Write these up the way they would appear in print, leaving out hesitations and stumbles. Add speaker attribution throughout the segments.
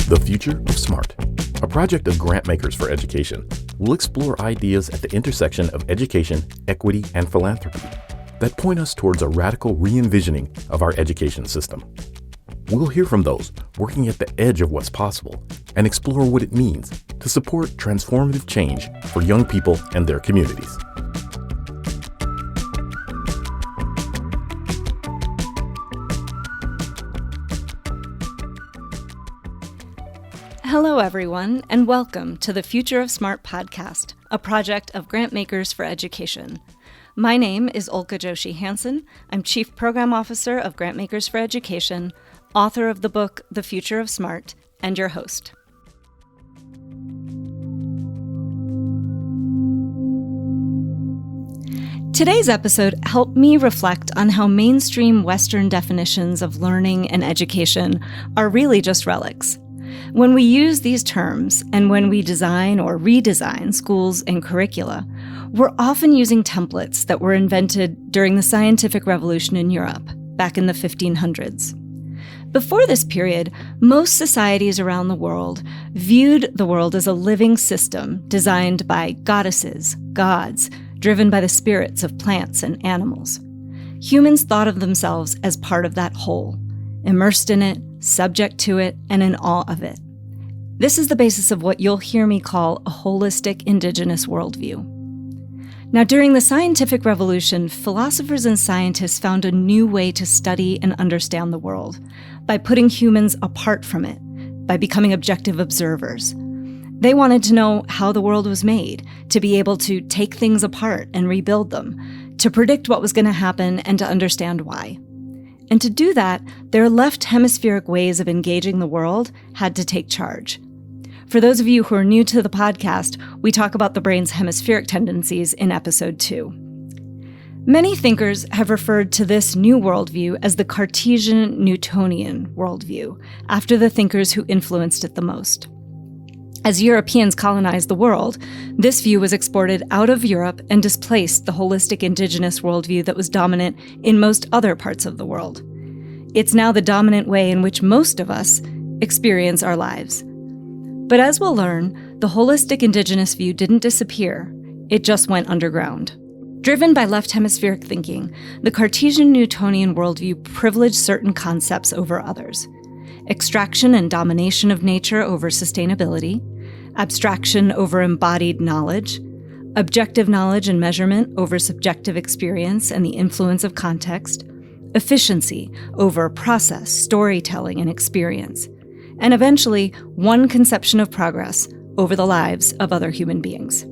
Speaker 1: The Future of Smart, a project of Grantmakers for Education, will explore ideas at the intersection of education, equity, and philanthropy that point us towards a radical re-envisioning of our education system. We'll hear from those working at the edge of what's possible and explore what it means to support transformative change for young people and their communities.
Speaker 2: Hello, everyone, and welcome to the Future of Smart podcast, a project of Grantmakers for Education. My name is Ulcca Joshi Hansen. I'm Chief Program Officer of Grantmakers for Education, author of the book The Future of Smart, and your host. Today's episode helped me reflect on how mainstream Western definitions of learning and education are really just relics. When we use these terms and when we design or redesign schools and curricula, we're often using templates that were invented during the scientific revolution in Europe, back in the 1500s. Before this period, most societies around the world viewed the world as a living system designed by goddesses, gods, driven by the spirits of plants and animals. Humans thought of themselves as part of that whole, immersed in it, subject to it, and in awe of it. This is the basis of what you'll hear me call a holistic Indigenous worldview. Now, during the scientific revolution, philosophers and scientists found a new way to study and understand the world by putting humans apart from it, by becoming objective observers. They wanted to know how the world was made, to be able to take things apart and rebuild them, to predict what was going to happen and to understand why. And to do that, their left hemispheric ways of engaging the world had to take charge. For those of you who are new to the podcast, we talk about the brain's hemispheric tendencies in episode 2. Many thinkers have referred to this new worldview as the Cartesian Newtonian worldview, after the thinkers who influenced it the most. As Europeans colonized the world, this view was exported out of Europe and displaced the holistic Indigenous worldview that was dominant in most other parts of the world. It's now the dominant way in which most of us experience our lives. But as we'll learn, the holistic Indigenous view didn't disappear, it just went underground. Driven by left hemispheric thinking, the Cartesian Newtonian worldview privileged certain concepts over others. Extraction and domination of nature over sustainability, abstraction over embodied knowledge, objective knowledge and measurement over subjective experience and the influence of context, efficiency over process, storytelling, and experience, and eventually one conception of progress over the lives of other human beings.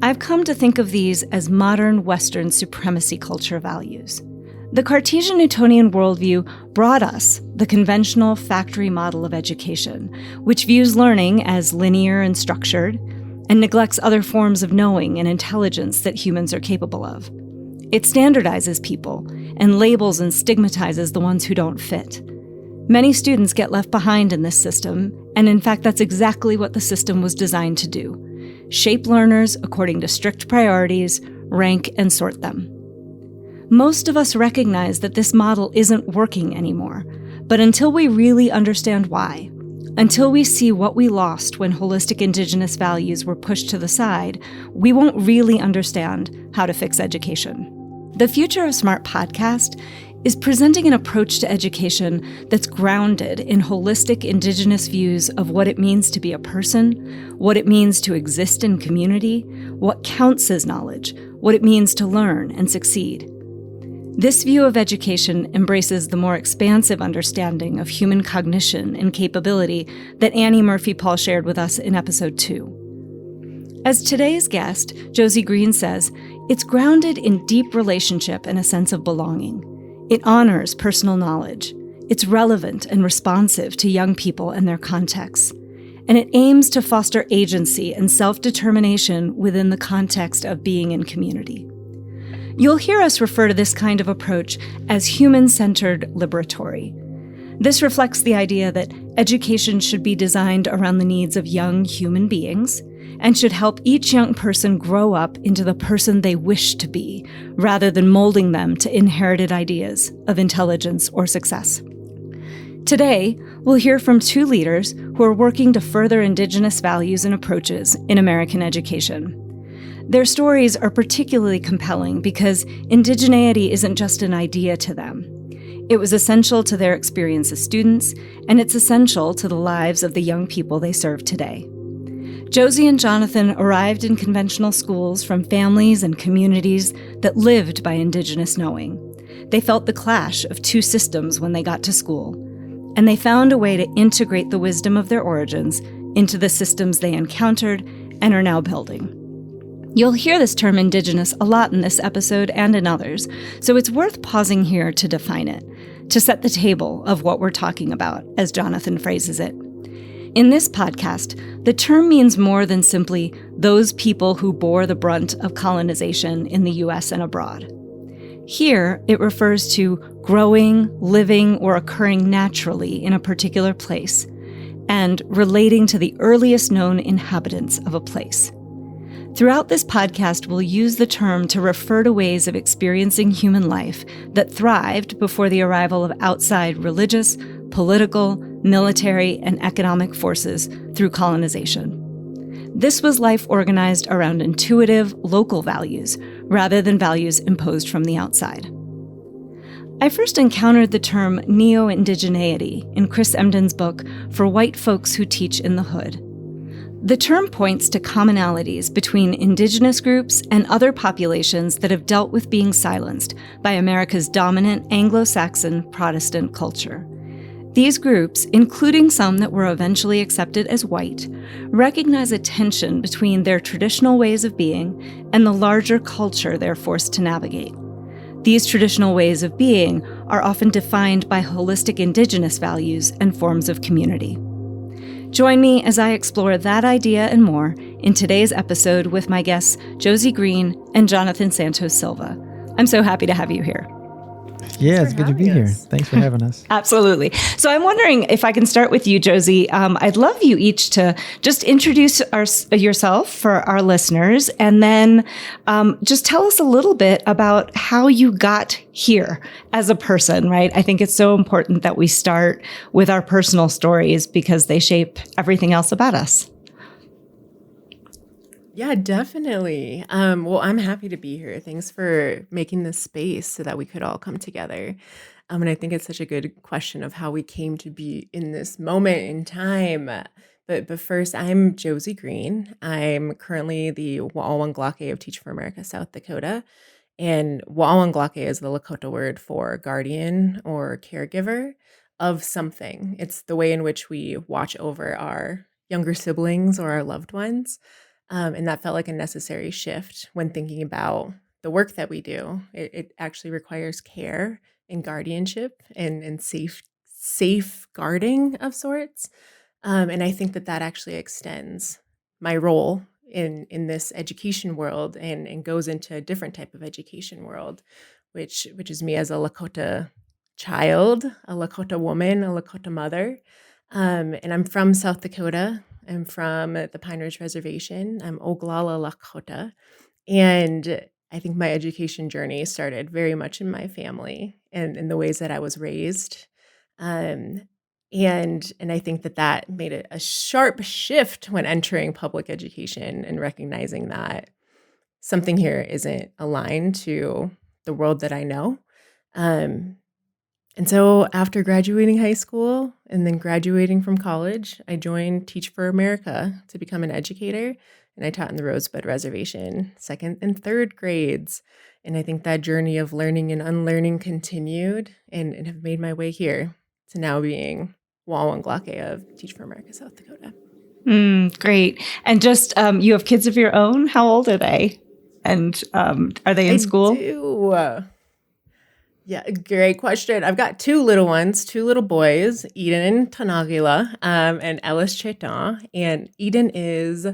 Speaker 2: I've come to think of these as modern Western supremacy culture values. The Cartesian Newtonian worldview brought us the conventional factory model of education, which views learning as linear and structured, and neglects other forms of knowing and intelligence that humans are capable of. It standardizes people and labels and stigmatizes the ones who don't fit. Many students get left behind in this system, and in fact, that's exactly what the system was designed to do: shape learners according to strict priorities, rank and sort them. Most of us recognize that this model isn't working anymore, but until we really understand why, until we see what we lost when holistic Indigenous values were pushed to the side, we won't really understand how to fix education. The Future of Smart podcast is presenting an approach to education that's grounded in holistic Indigenous views of what it means to be a person, what it means to exist in community, what counts as knowledge, what it means to learn and succeed. This view of education embraces the more expansive understanding of human cognition and capability that Annie Murphy-Paul shared with us in episode 2. As today's guest, Josie Green says, it's grounded in deep relationship and a sense of belonging. It honors personal knowledge. It's relevant and responsive to young people and their contexts. And it aims to foster agency and self-determination within the context of being in community. You'll hear us refer to this kind of approach as human-centered liberatory. This reflects the idea that education should be designed around the needs of young human beings and should help each young person grow up into the person they wish to be, rather than molding them to inherited ideas of intelligence or success. Today, we'll hear from two leaders who are working to further Indigenous values and approaches in American education. Their stories are particularly compelling because indigeneity isn't just an idea to them. It was essential to their experience as students, and it's essential to the lives of the young people they serve today. Josie and Jonathan arrived in conventional schools from families and communities that lived by Indigenous knowing. They felt the clash of two systems when they got to school, and they found a way to integrate the wisdom of their origins into the systems they encountered and are now building. You'll hear this term Indigenous a lot in this episode and in others, so it's worth pausing here to define it, to set the table of what we're talking about, as Jonathan phrases it. In this podcast, the term means more than simply those people who bore the brunt of colonization in the U.S. and abroad. Here, it refers to growing, living, or occurring naturally in a particular place, and relating to the earliest known inhabitants of a place. Throughout this podcast, we'll use the term to refer to ways of experiencing human life that thrived before the arrival of outside religious, political, military, and economic forces through colonization. This was life organized around intuitive, local values, rather than values imposed from the outside. I first encountered the term neo-indigeneity in Chris Emdin's book For White Folks Who Teach in the Hood. The term points to commonalities between Indigenous groups and other populations that have dealt with being silenced by America's dominant Anglo-Saxon Protestant culture. These groups, including some that were eventually accepted as white, recognize a tension between their traditional ways of being and the larger culture they're forced to navigate. These traditional ways of being are often defined by holistic Indigenous values and forms of community. Join me as I explore that idea and more in today's episode with my guests Josie Green and Jonathan Santos Silva. I'm so happy to have you here.
Speaker 3: Yeah, it's good to be here. Thanks for having us.
Speaker 2: Absolutely. So I'm wondering if I can start with you, Josie. I'd love you each to just introduce yourself for our listeners, and then just tell us a little bit about how you got here as a person, right? I think it's so important that we start with our personal stories because they shape everything else about us.
Speaker 4: Yeah, definitely. Well, I'm happy to be here. Thanks for making this space so that we could all come together. And I think it's such a good question of how we came to be in this moment in time. But first, I'm Josie Green. I'm currently the Wa'awanghlake of Teach for America, South Dakota. And Wa'awanghlake is the Lakota word for guardian or caregiver of something. It's the way in which we watch over our younger siblings or our loved ones. And that felt like a necessary shift when thinking about the work that we do. It actually requires care and guardianship and safeguarding of sorts. And I think that actually extends my role in this education world and goes into a different type of education world, which is me as a Lakota child, a Lakota woman, a Lakota mother. And I'm from South Dakota. I'm from the Pine Ridge Reservation. I'm Oglala Lakota. And I think my education journey started very much in my family and in the ways that I was raised. And I think that made it a sharp shift when entering public education and recognizing that something here isn't aligned to the world that I know. And so after graduating high school and then graduating from college, I joined Teach for America to become an educator. And I taught in the Rosebud Reservation, 2nd and 3rd grades. And I think that journey of learning and unlearning continued and have made my way here to now being Wa'awanghlake of Teach for America, South Dakota.
Speaker 2: Great. And just, you have kids of your own? How old are they? And are they in school?
Speaker 4: I do. Yeah, great question. I've got two little ones, two little boys, Eden Tanagila and Ellis Chetan. And Eden is,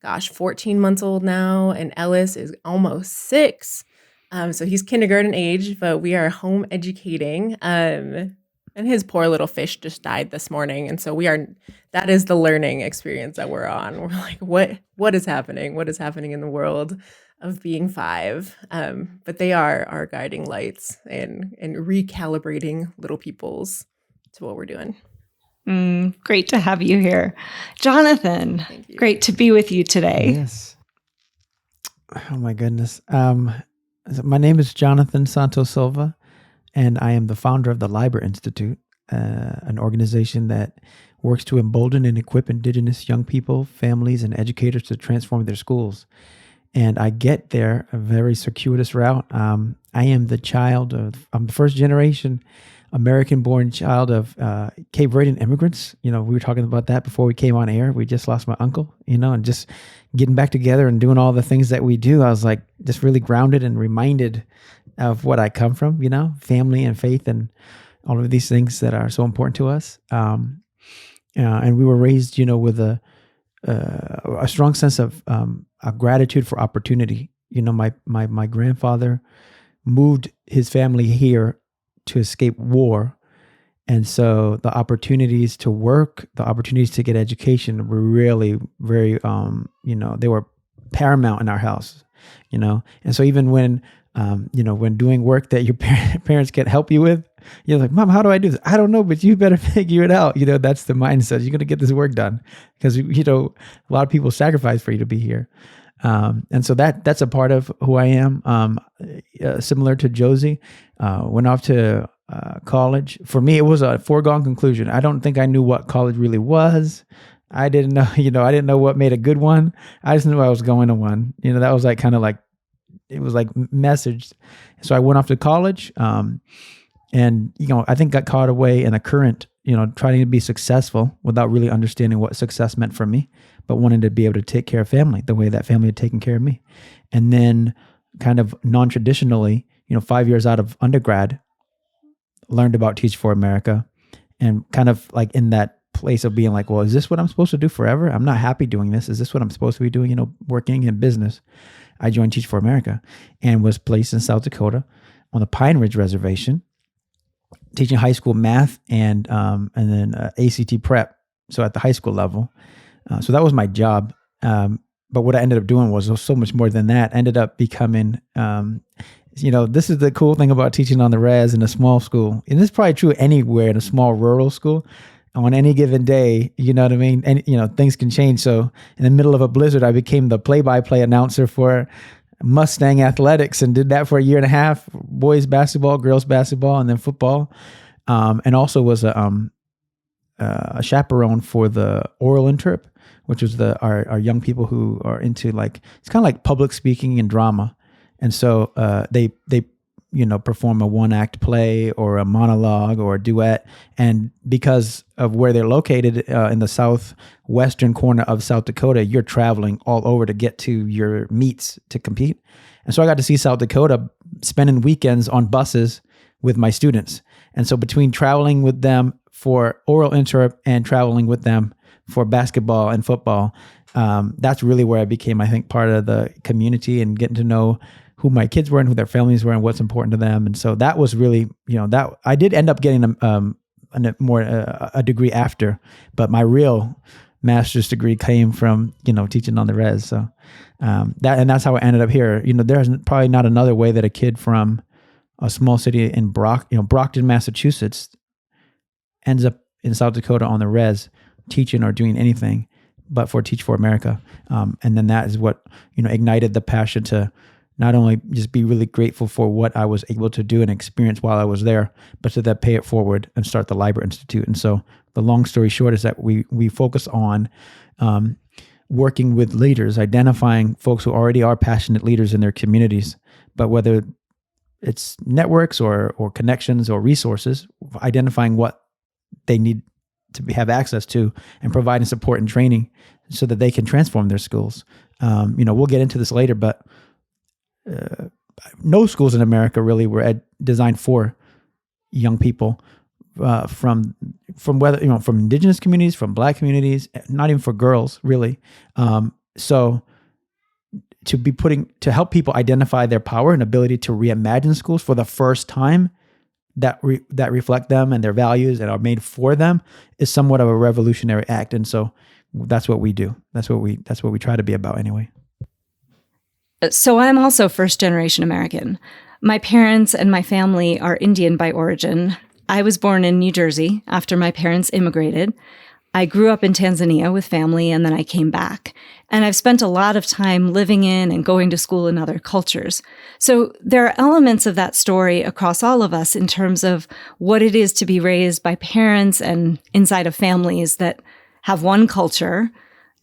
Speaker 4: 14 months old now, and Ellis is almost 6. So he's kindergarten age, but we are home educating. And his poor little fish just died this morning. And so that is the learning experience that we're on. We're like, what is happening? What is happening in the world of being 5? But they are our guiding lights and recalibrating little people's to what we're doing.
Speaker 2: Great to have you here. Jonathan,
Speaker 4: Thank you.
Speaker 2: great to be with you today.
Speaker 3: Yes. Oh my goodness. My name is Jonathan Santos Silva, and I am the founder of the Liber Institute, an organization that works to embolden and equip Indigenous young people, families, and educators to transform their schools. And I get there a very circuitous route. I am I'm the first generation American-born child of Cape Verdean immigrants. We were talking about that before we came on air. We just lost my uncle, and just getting back together and doing all the things that we do. I was like just really grounded and reminded of what I come from, family and faith and all of these things that are so important to us. And we were raised, with a strong sense of a gratitude for opportunity. My grandfather moved his family here to escape war. And so the opportunities to work, the opportunities to get education were really very, they were paramount in our house, And so even when doing work that your parents can't help you with, you're like, Mom, how do I do this? I don't know, but you better figure it out. That's the mindset. You're going to get this work done because, a lot of people sacrifice for you to be here. And so that's a part of who I am. Similar to Josie, went off to college. For me, it was a foregone conclusion. I don't think I knew what college really was. I didn't know, I didn't know what made a good one. I just knew I was going to one. That was it was messaged. So I went off to college, and I think got caught away in a current, trying to be successful without really understanding what success meant for me, but wanted to be able to take care of family the way that family had taken care of me. And then kind of non-traditionally, 5 years out of undergrad, learned about Teach for America, and kind of in that place of being like, well, is this what I'm supposed to do forever? I'm not happy doing this. Is this what I'm supposed to be doing, working in business? I joined Teach for America and was placed in South Dakota on the Pine Ridge Reservation, teaching high school math and then ACT prep. So at the high school level. So that was my job. But what I ended up doing was so much more than that. Ended up becoming, this is the cool thing about teaching on the res in a small school. And this is probably true anywhere in a small rural school. On any given day, you know what I mean? And, things can change. So in the middle of a blizzard, I became the play-by-play announcer for Mustang Athletics and did that for a year and a half, boys basketball, girls basketball, and then football. And also was a chaperone for the oral interp, which was our young people who are into it's kind of like public speaking and drama. And so they perform a one-act play or a monologue or a duet. And because of where they're located in the southwestern corner of South Dakota, you're traveling all over to get to your meets to compete. And so I got to see South Dakota spending weekends on buses with my students. And so between traveling with them for oral interp and traveling with them for basketball and football, that's really where I became, I think, part of the community and getting to know who my kids were and who their families were and what's important to them. And so that was really, that I did end up getting a degree after, but my real master's degree came from, teaching on the res. So that's how I ended up here. There's probably not another way that a kid from a small city in Brockton, Massachusetts ends up in South Dakota on the res teaching or doing anything but for Teach for America. And then that is what, ignited the passion to not only just be really grateful for what I was able to do and experience while I was there, but to then pay it forward and start the Liber Institute. And so the long story short is that we focus on working with leaders, identifying folks who already are passionate leaders in their communities, but whether it's networks or connections or resources, identifying what they need to have access to and providing support and training so that they can transform their schools. We'll get into this later, but no schools in America really were designed for young people from whether from Indigenous communities, from Black communities, not even for girls really. So to help people identify their power and ability to reimagine schools for the first time that reflect them and their values and are made for them is somewhat of a revolutionary act. And so that's what we do. That's what we try to be about anyway.
Speaker 2: So I'm also first generation American. My parents and my family are Indian by origin. I was born in New Jersey after my parents immigrated. I grew up in Tanzania with family, and then I came back. And I've spent a lot of time living in and going to school in other cultures. So there are elements of that story across all of us in terms of what it is to be raised by parents and inside of families that have one culture,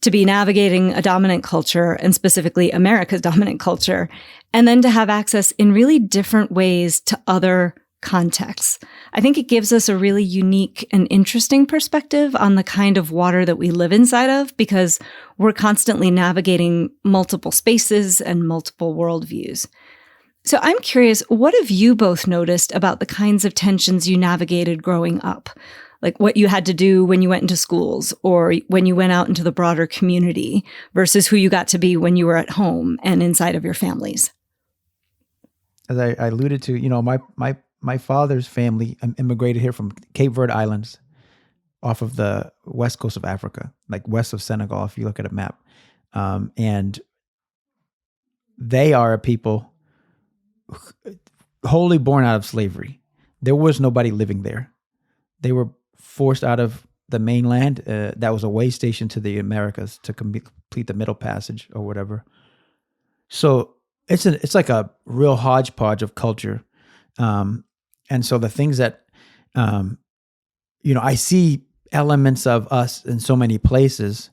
Speaker 2: to be navigating a dominant culture, and specifically America's dominant culture, and then to have access in really different ways to other contexts. I think it gives us a really unique and interesting perspective on the kind of water that we live inside of, because we're constantly navigating multiple spaces and multiple worldviews. So I'm curious, what have you both noticed about the kinds of tensions you navigated growing up? Like what you had to do when you went into schools or when you went out into the broader community versus who you got to be when you were at home and inside of your families?
Speaker 3: As I alluded to, my father's family immigrated here from Cape Verde Islands off of the west coast of Africa, like west of Senegal, if you look at a map. And they are a people wholly born out of slavery. There was nobody living there. They were forced out of the mainland. That was a way station to the Americas to complete the Middle Passage or whatever. So it's like a real hodgepodge of culture. And so the things that, I see elements of us in so many places,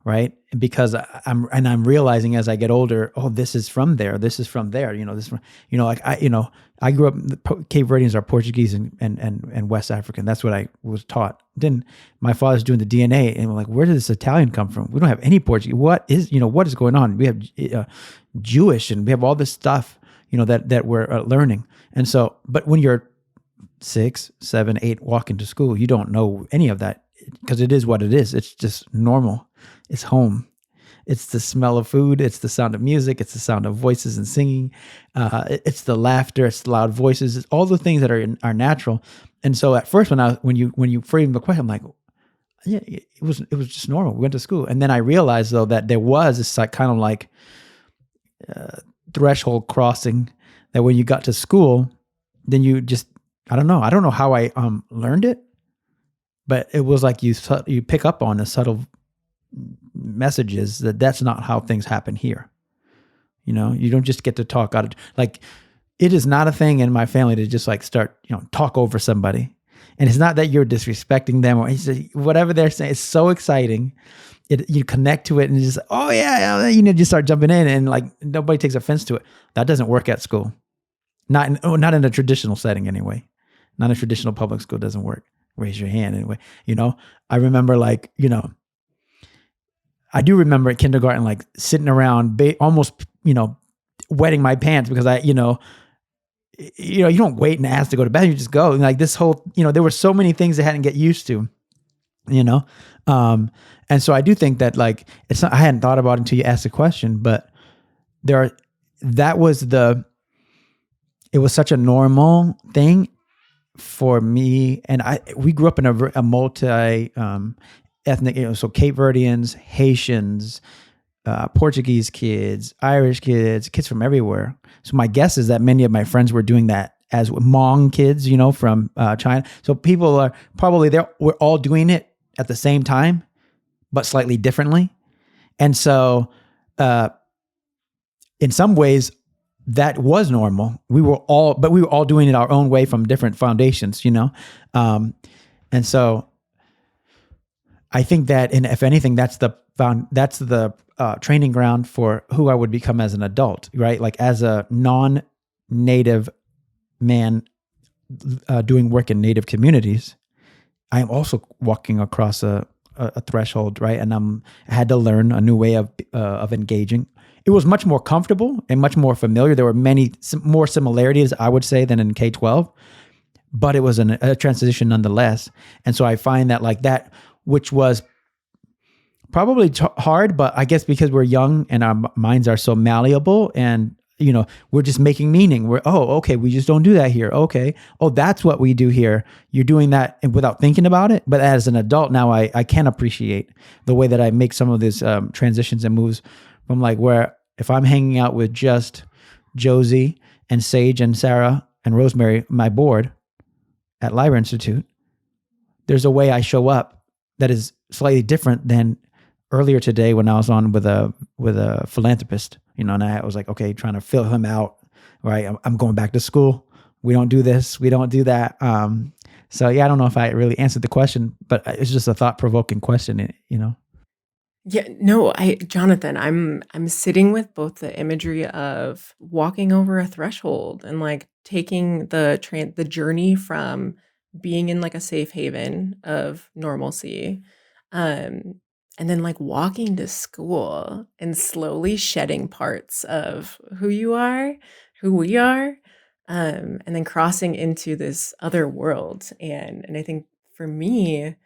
Speaker 3: right? Because I'm realizing as I get older, oh, this is from there. This is from there. I grew up, Cape Verdeans are Portuguese and West African. That's what I was taught. Then my father's doing the DNA and we're like, where did this Italian come from? We don't have any Portuguese. What is going on? We have Jewish and we have all this stuff, that we're learning. And so, but when you're 6, 7, 8, walking to school, you don't know any of that because it is what it is. It's just normal. It's home. It's the smell of food. It's the sound of music. It's the sound of voices and singing. It's the laughter. It's the loud voices. It's all the things that are natural. And so at first, when you framed the question, I'm like, yeah, it was just normal. We went to school, and then I realized though that there was this kind of threshold crossing. That when you got to school, then you just I don't know how I learned it, but it was like you pick up on the subtle messages that's not how things happen here. You don't just get to talk out of, like, it is not a thing in my family to just like start, talk over somebody. And it's not that you're disrespecting them or whatever they're saying. It's so exciting. You connect to it and just, oh yeah, just start jumping in and like nobody takes offense to it. That doesn't work at school. Not in a traditional setting anyway. Not a traditional public school doesn't work. Raise your hand anyway. I remember I do remember at kindergarten, like sitting around almost, wetting my pants because you don't wait and ask to go to bed. You just go. And like this whole, there were so many things I hadn't get used to, and so I do think that like, it's not, I hadn't thought about it until you asked the question, but it was such a normal thing for me. And we grew up in a multi, ethnic, so Cape Verdeans, Haitians, Portuguese kids, Irish kids from everywhere. So my guess is that many of my friends were doing that as Hmong kids, from China. So people are probably there. We're all doing it at the same time, but slightly differently. And so, in some ways, that was normal. We were all doing it our own way from different foundations, and so. I think that, and if anything, that's the training ground for who I would become as an adult, right? Like as a non-native man doing work in native communities, I am also walking across a threshold, right? And I had to learn a new way of engaging. It was much more comfortable and much more familiar. There were many more similarities, I would say, than in K-12, but it was a transition nonetheless. And so I find that like that, which was probably hard, but I guess because we're young and our minds are so malleable and, we're just making meaning. Okay, we just don't do that here. Okay. Oh, that's what we do here. You're doing that without thinking about it. But as an adult now, I can appreciate the way that I make some of these transitions and moves from like where if I'm hanging out with just Josie and Sage and Sarah and Rosemary, my board, at Library Institute, there's a way I show up that is slightly different than earlier today when I was on with a philanthropist, and I was like, okay, trying to fill him out, right? I'm going back to school. We don't do this. We don't do that. So yeah, I don't know if I really answered the question, but it's just a thought-provoking question,
Speaker 4: Yeah, no, Jonathan, I'm sitting with both the imagery of walking over a threshold and like taking the journey from being in like a safe haven of normalcy, and then like walking to school and slowly shedding parts of who you are, who we are, and then crossing into this other world. And I think for me,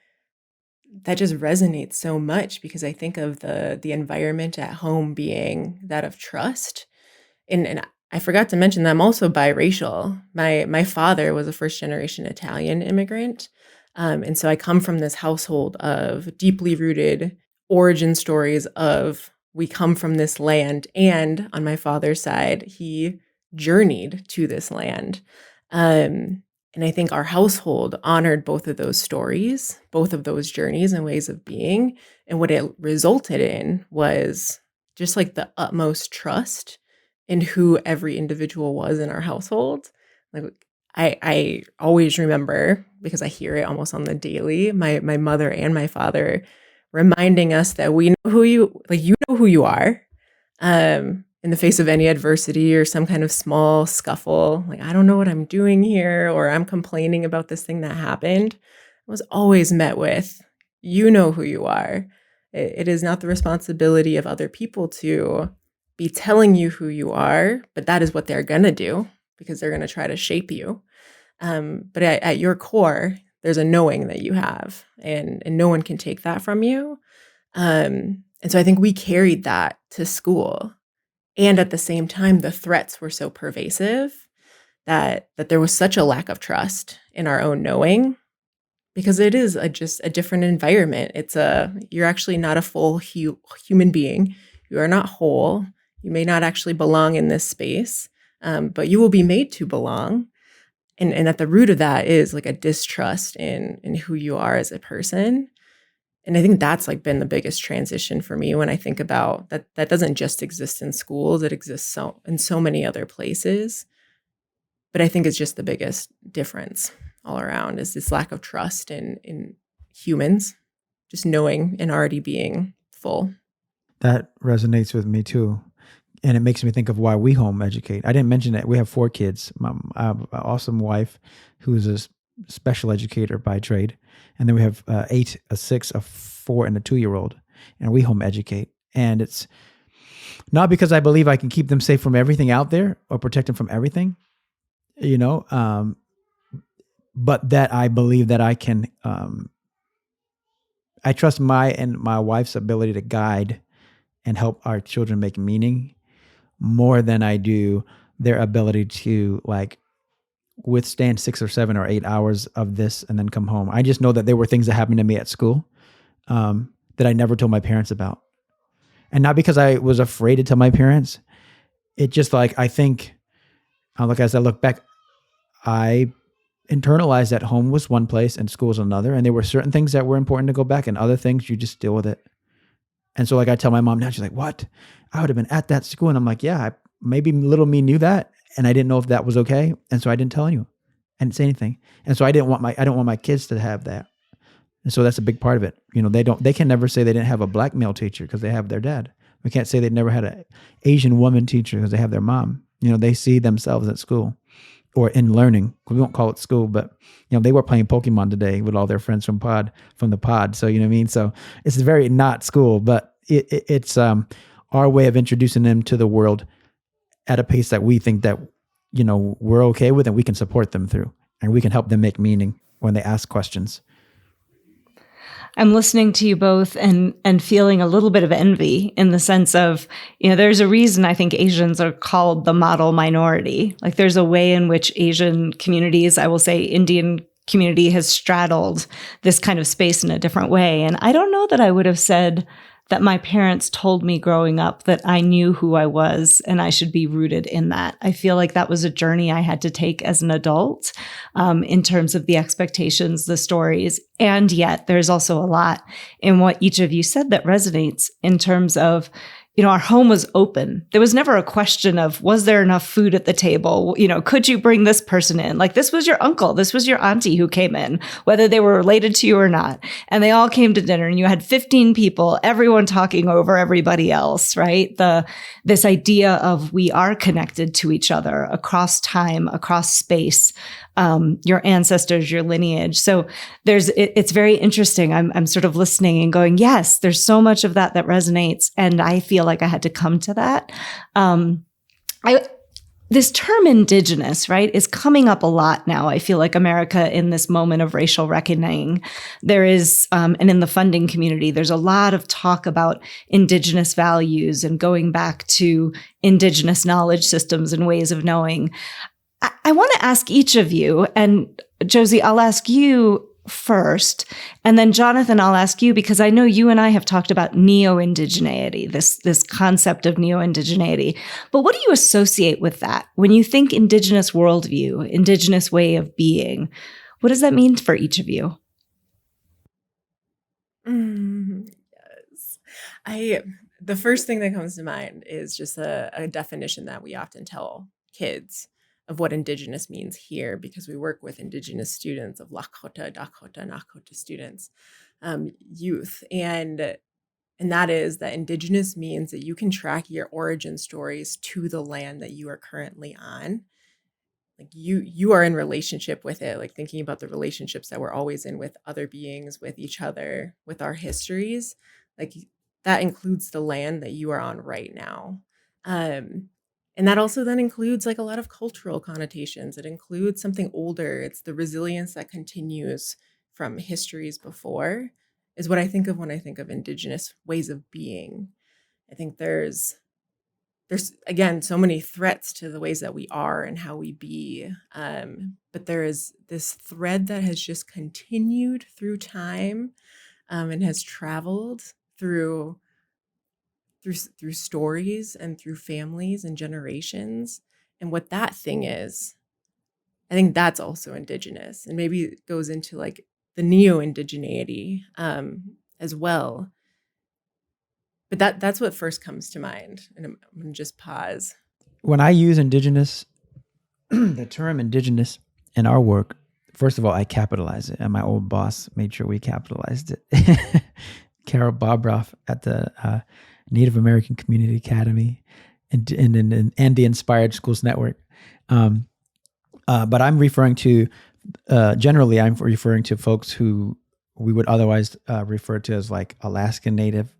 Speaker 4: that just resonates so much because I think of the environment at home being that of trust. And I forgot to mention that I'm also biracial. My father was a first generation Italian immigrant. And so I come from this household of deeply rooted origin stories of we come from this land. And on my father's side, he journeyed to this land. And I think our household honored both of those stories, both of those journeys and ways of being. And what it resulted in was just like the utmost trust in who every individual was in our household. Like I always remember, because I hear it almost on the daily, my mother and my father reminding us that we know you know who you are. In the face of any adversity or some kind of small scuffle, like, I don't know what I'm doing here, or I'm complaining about this thing that happened, I was always met with, you know who you are. It is not the responsibility of other people to be telling you who you are, but that is what they're going to do because they're going to try to shape you. But at your core, there's a knowing that you have, and no one can take that from you. And so I think we carried that to school. And at the same time, the threats were so pervasive that there was such a lack of trust in our own knowing, because it is just a different environment. You're actually not a full human being. You are not whole. You may not actually belong in this space, but you will be made to belong. And at the root of that is like a distrust in who you are as a person. And I think that's like been the biggest transition for me when I think about that doesn't just exist in schools, it exists in so many other places. But I think it's just the biggest difference all around is this lack of trust in humans, just knowing and already being full.
Speaker 3: That resonates with me too. And it makes me think of why we home educate. I didn't mention that we have 4 kids. I have an awesome wife who's a special educator by trade. And then we have 8, a 6, a 4, and a 2-year-old. And we home educate. And it's not because I believe I can keep them safe from everything out there or protect them from everything, but that I believe that I can, I trust my and my wife's ability to guide and help our children make meaning more than I do their ability to like withstand 6 or 7 or 8 hours of this and then come home. I just know that there were things that happened to me at school that I never told my parents about. And not because I was afraid to tell my parents. It just like, I think, as I look back, I internalized that home was one place and school was another. And there were certain things that were important to go back and other things you just deal with it. And so like I tell my mom now, she's like, what? I would have been at that school. And I'm like, yeah, maybe little me knew that. And I didn't know if that was okay. And so I didn't tell anyone. I didn't say anything. And so I don't want my kids to have that. And so that's a big part of it. They can never say they didn't have a black male teacher because they have their dad. We can't say they never had an Asian woman teacher because they have their mom. They see themselves at school or in learning. We won't call it school, but they were playing Pokemon today with all their friends from the pod. So, you know what I mean? So it's very not school, but it's our way of introducing them to the world at a pace that we think that, we're okay with and we can support them through and we can help them make meaning when they ask questions.
Speaker 2: I'm listening to you both and feeling a little bit of envy in the sense of, there's a reason I think Asians are called the model minority. Like there's a way in which Asian communities, I will say Indian community, has straddled this kind of space in a different way. And I don't know that I would have said that my parents told me growing up that I knew who I was and I should be rooted in that. I feel like that was a journey I had to take as an adult in terms of the expectations, the stories. And yet there's also a lot in what each of you said that resonates in terms of, our home was open. There was never a question of, was there enough food at the table? Could you bring this person in? Like, this was your uncle, this was your auntie who came in, whether they were related to you or not. And they all came to dinner and you had 15 people, everyone talking over everybody else, right? This idea of we are connected to each other across time, across space, your ancestors, your lineage. So it's very interesting. I'm sort of listening and going, yes, there's so much of that resonates. And I feel like I had to come to that. This term Indigenous, right, is coming up a lot now. I feel like America in this moment of racial reckoning, there is, and in the funding community, there's a lot of talk about Indigenous values and going back to Indigenous knowledge systems and ways of knowing. I want to ask each of you, and Josie, I'll ask you first, and then Jonathan, I'll ask you, because I know you and I have talked about neo-indigeneity, this concept of neo-indigeneity. But what do you associate with that? When you think Indigenous worldview, Indigenous way of being, what does that mean for each of you?
Speaker 4: Yes. The first thing that comes to mind is just a definition that we often tell kids of what Indigenous means here, because we work with Indigenous students of Lakota, Dakota, Nakota students, youth. And that is that Indigenous means that you can track your origin stories to the land that you are currently on. Like you are in relationship with it, like thinking about the relationships that we're always in with other beings, with each other, with our histories. Like that includes the land that you are on right now. And that also then includes like a lot of cultural connotations. It includes something older. It's the resilience that continues from histories before is what I think of when I think of Indigenous ways of being. I think there's again, so many threats to the ways that we are and how we be. But there is this thread that has just continued through time and has traveled through stories and through families and generations. And what that thing is, I think that's also Indigenous. And maybe it goes into like the neo-indigeneity as well. But that's what first comes to mind. And I'm going to just pause.
Speaker 3: When I use Indigenous, the term Indigenous in our work, first of all, I capitalize it. And my old boss made sure we capitalized it. Carol Bobroff at the Native American Community Academy and the Inspired Schools Network. But I'm referring to, generally, I'm referring to folks who we would otherwise refer to as like Alaskan Native,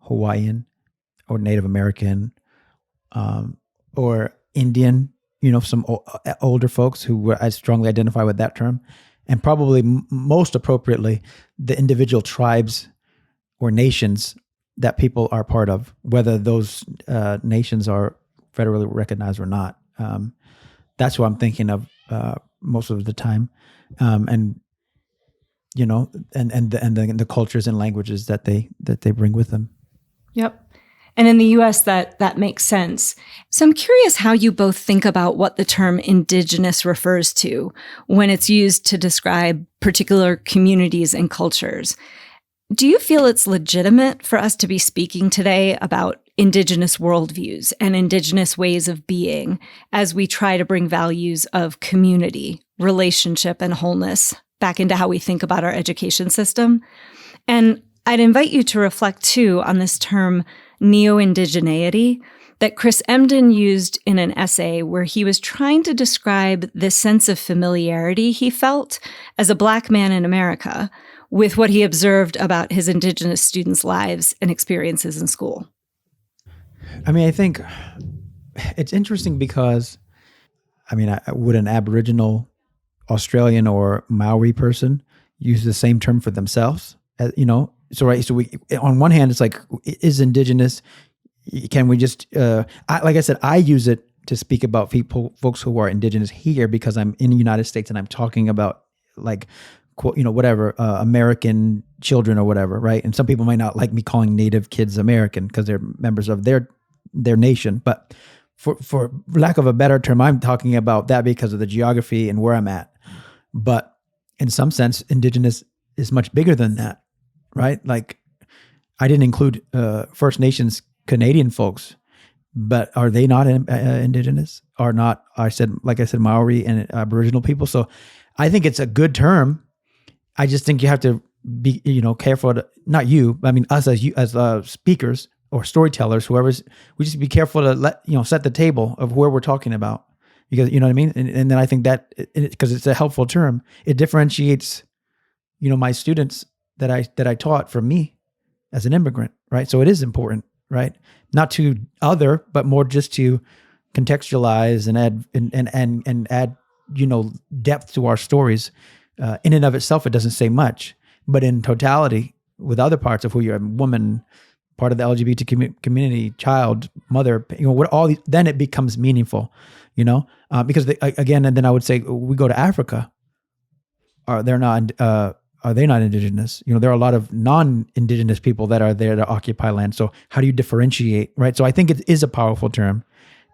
Speaker 3: Hawaiian, or Native American, or Indian, some older folks who I strongly identify with that term. And probably most appropriately, the individual tribes or nations that people are part of, whether those nations are federally recognized or not. That's what I'm thinking of most of the time, and the cultures and languages that they bring with them.
Speaker 2: Yep. And in the US, that makes sense. So I'm curious how you both think about what the term Indigenous refers to when it's used to describe particular communities and cultures. Do you feel it's legitimate for us to be speaking today about Indigenous worldviews and Indigenous ways of being as we try to bring values of community, relationship, and wholeness back into how we think about our education system? And I'd invite you to reflect, too, on this term neo-indigeneity that Chris Emdin used in an essay where he was trying to describe the sense of familiarity he felt as a Black man in America with what he observed about his Indigenous students' lives and experiences in school.
Speaker 3: I mean, I think it's interesting because, would an Aboriginal Australian or Maori person use the same term for themselves? So we, on one hand, it's like, is Indigenous, can we just, like I said, I use it to speak about folks who are Indigenous here because I'm in the United States and I'm talking about like quote, whatever, American children or whatever, right? And some people might not like me calling Native kids American because they're members of their nation. But for lack of a better term, I'm talking about that because of the geography and where I'm at. But in some sense, Indigenous is much bigger than that, right? Like, I didn't include First Nations Canadian folks, but are they not Indigenous? Are not, like I said, Maori and Aboriginal people? So I think it's a good term. I just think you have to be, careful to, not you, I mean us as speakers or storytellers, we just be careful to set the table of where we're talking about, because, you know what I mean? And then I think that, because it's a helpful term, it differentiates, my students that I taught from me as an immigrant, right? So it is important, right? Not to other, but more just to contextualize and add, depth to our stories. In and of itself, it doesn't say much, but in totality, with other parts of who you're, a woman, part of the LGBT community, child, mother, what all these, then it becomes meaningful, because again, and then I would say we go to Africa. Are they not Indigenous? There are a lot of non-Indigenous people that are there to occupy land. So how do you differentiate, right? So I think it is a powerful term,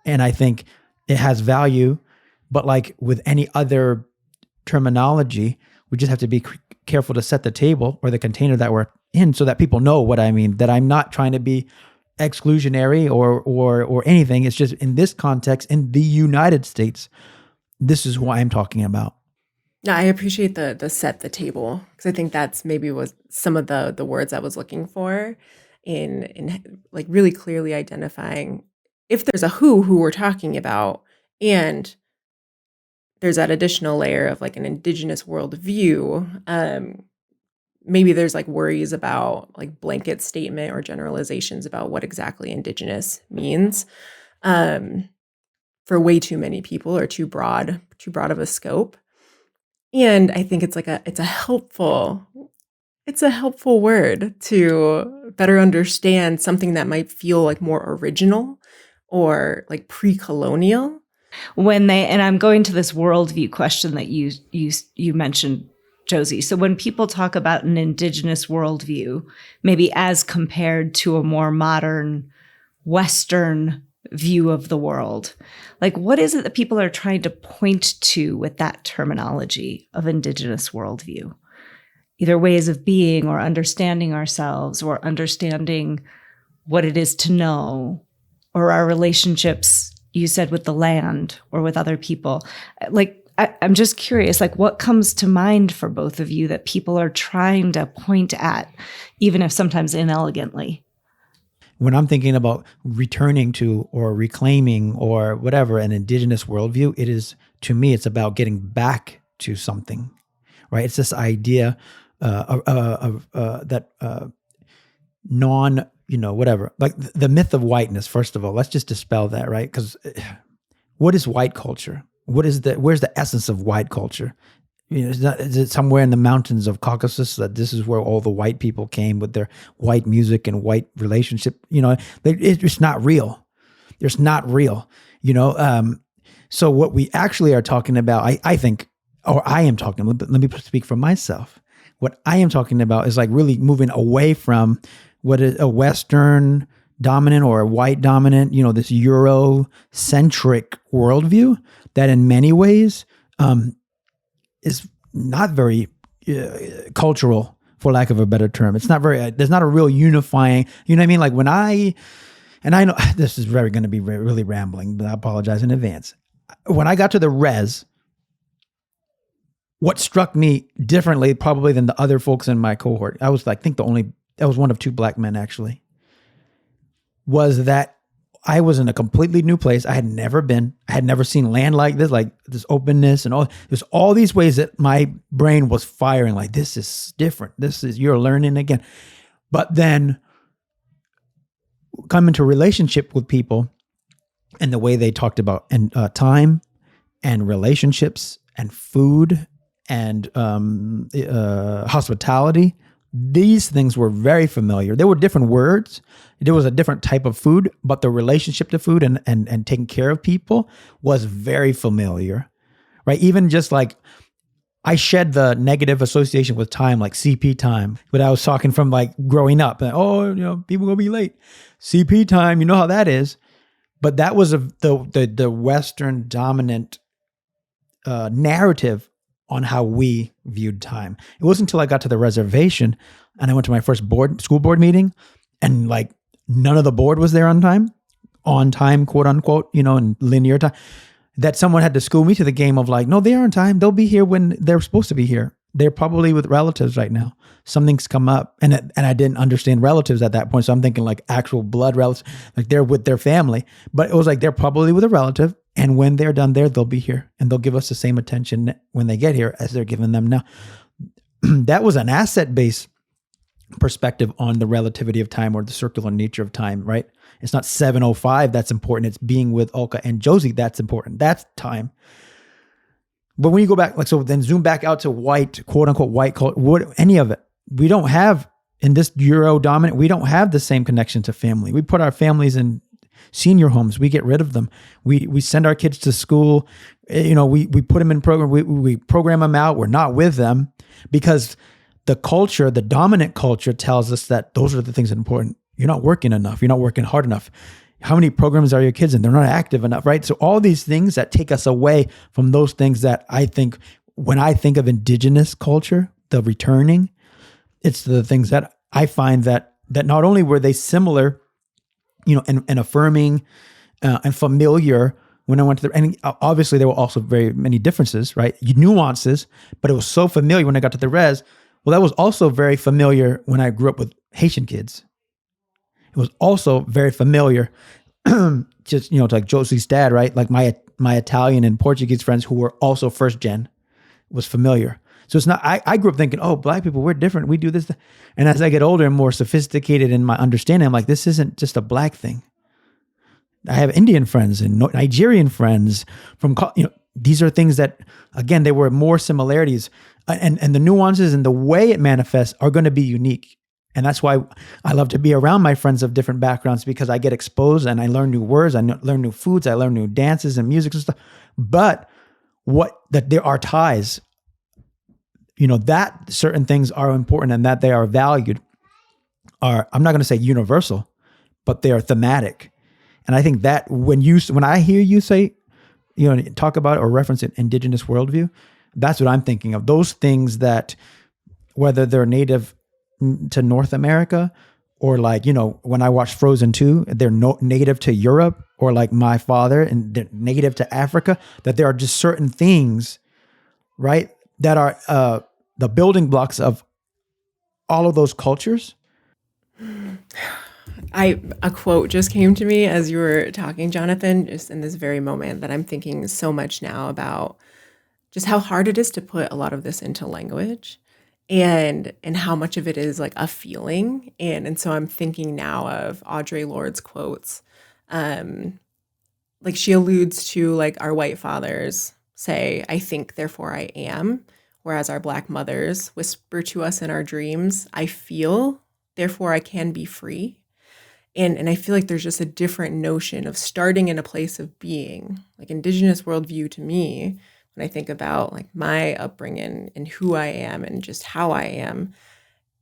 Speaker 3: and I think it has value, but like with any other terminology, we just have to be careful to set the table or the container that we're in so that people know what I mean, that I'm not trying to be exclusionary or anything. It's just in this context, in the United States, this is what I'm talking about.
Speaker 4: No, I appreciate the set the table, because I think that's maybe was some of the words I was looking for in like really clearly identifying if there's a who we're talking about, and there's that additional layer of like an Indigenous worldview. Maybe there's like worries about like blanket statement or generalizations about what exactly Indigenous means for way too many people, or too broad of a scope. And I think it's a helpful word to better understand something that might feel like more original or like pre-colonial.
Speaker 2: And I'm going to this worldview question that you mentioned, Josie. So when people talk about an Indigenous worldview, maybe as compared to a more modern Western view of the world, like what is it that people are trying to point to with that terminology of Indigenous worldview? Either ways of being or understanding ourselves, or understanding what it is to know, or our relationships, you said, with the land or with other people. Like, I'm just curious, like what comes to mind for both of you that people are trying to point at, even if sometimes inelegantly?
Speaker 3: When I'm thinking about returning to or reclaiming or whatever an Indigenous worldview, it is, to me, it's about getting back to something, right? It's this idea of whatever, like the myth of whiteness. First of all, let's just dispel that, right? Because what is white culture? Where's the essence of white culture? Is it somewhere in the mountains of Caucasus that this is where all the white people came with their white music and white relationship? It's not real. It's not real. So what we actually are talking about, I think, or I am talking, let me speak for myself. What I am talking about is like really moving away from what is a Western dominant or a white dominant, this Eurocentric worldview that in many ways is not very cultural, for lack of a better term. It's not very, there's not a real unifying, you know what I mean? Like when I know this is going to be really rambling, but I apologize in advance. When I got to the res, what struck me differently probably than the other folks in my cohort, I was one of two black men actually, was that I was in a completely new place. I had never seen land like this openness and all. There's all these ways that my brain was firing, like this is different. You're learning again. But then come into relationship with people and the way they talked about time and relationships and food and hospitality. These things were very familiar. There were different words. There was a different type of food, but the relationship to food and taking care of people was very familiar, right? Even just like I shed the negative association with time, like CP time. But I was talking from like growing up, and people gonna be late. CP time, you know how that is. But that was the Western dominant narrative on how we viewed time. It wasn't until I got to the reservation and I went to my first school board meeting, and like none of the board was there on time, quote unquote, in linear time, that someone had to school me to the game of like, no, they are on time. They'll be here when they're supposed to be here. They're probably with relatives right now. Something's come up, and I didn't understand relatives at that point. So I'm thinking like actual blood relatives, like they're with their family. But it was like they're probably with a relative, and when they're done there, they'll be here, and they'll give us the same attention when they get here as they're giving them now. That was an asset-based perspective on the relativity of time or the circular nature of time, right? It's not 7:05 that's important. It's being with Ulcca and Josie that's important. That's time. But when you go back, like, so then zoom back out to white, quote unquote, white culture, any of it, we don't have, in this Euro dominant, we don't have the same connection to family. We put our families in senior homes. We get rid of them. We send our kids to school. We put them in program. We program them out. We're not with them because the culture, the dominant culture, tells us that those are the things that are important. You're not working enough. You're not working hard enough. How many programs are your kids in? They're not active enough, right? So all these things that take us away from those things that I think, when I think of Indigenous culture, the returning, it's the things that I find that not only were they similar, and affirming and familiar when I went to and obviously there were also very many differences, right? Nuances, but it was so familiar when I got to the res. Well, that was also very familiar when I grew up with Haitian kids. It was also very familiar, just, to like Josie's dad, right? Like my Italian and Portuguese friends who were also first gen was familiar. So it's not, I grew up thinking, oh, Black people, we're different. We do this. And as I get older and more sophisticated in my understanding, I'm like, this isn't just a Black thing. I have Indian friends and Nigerian friends from, these are things that, again, there were more similarities, and the nuances and the way it manifests are going to be unique. And that's why I love to be around my friends of different backgrounds, because I get exposed and I learn new words, I learn new foods, I learn new dances and music and stuff. But that there are ties, that certain things are important and that they are valued are, I'm not going to say universal, but they are thematic. And I think that when I hear you say, talk about or reference an Indigenous worldview, that's what I'm thinking of. Those things that, whether they're native to North America, or like, when I watch Frozen 2, they're native to Europe, or like my father and they're native to Africa, that there are just certain things, right, that are the building blocks of all of those cultures.
Speaker 4: A quote just came to me as you were talking, Jonathan, just in this very moment, that I'm thinking so much now about just how hard it is to put a lot of this into language, and how much of it is like a feeling. And so I'm thinking now of Audre Lorde's quotes. Like she alludes to like our white fathers say, I think, therefore I am. Whereas our Black mothers whisper to us in our dreams, I feel, therefore I can be free. And I feel like there's just a different notion of starting in a place of being. Like Indigenous worldview to me, when I think about like my upbringing and who I am and just how I am,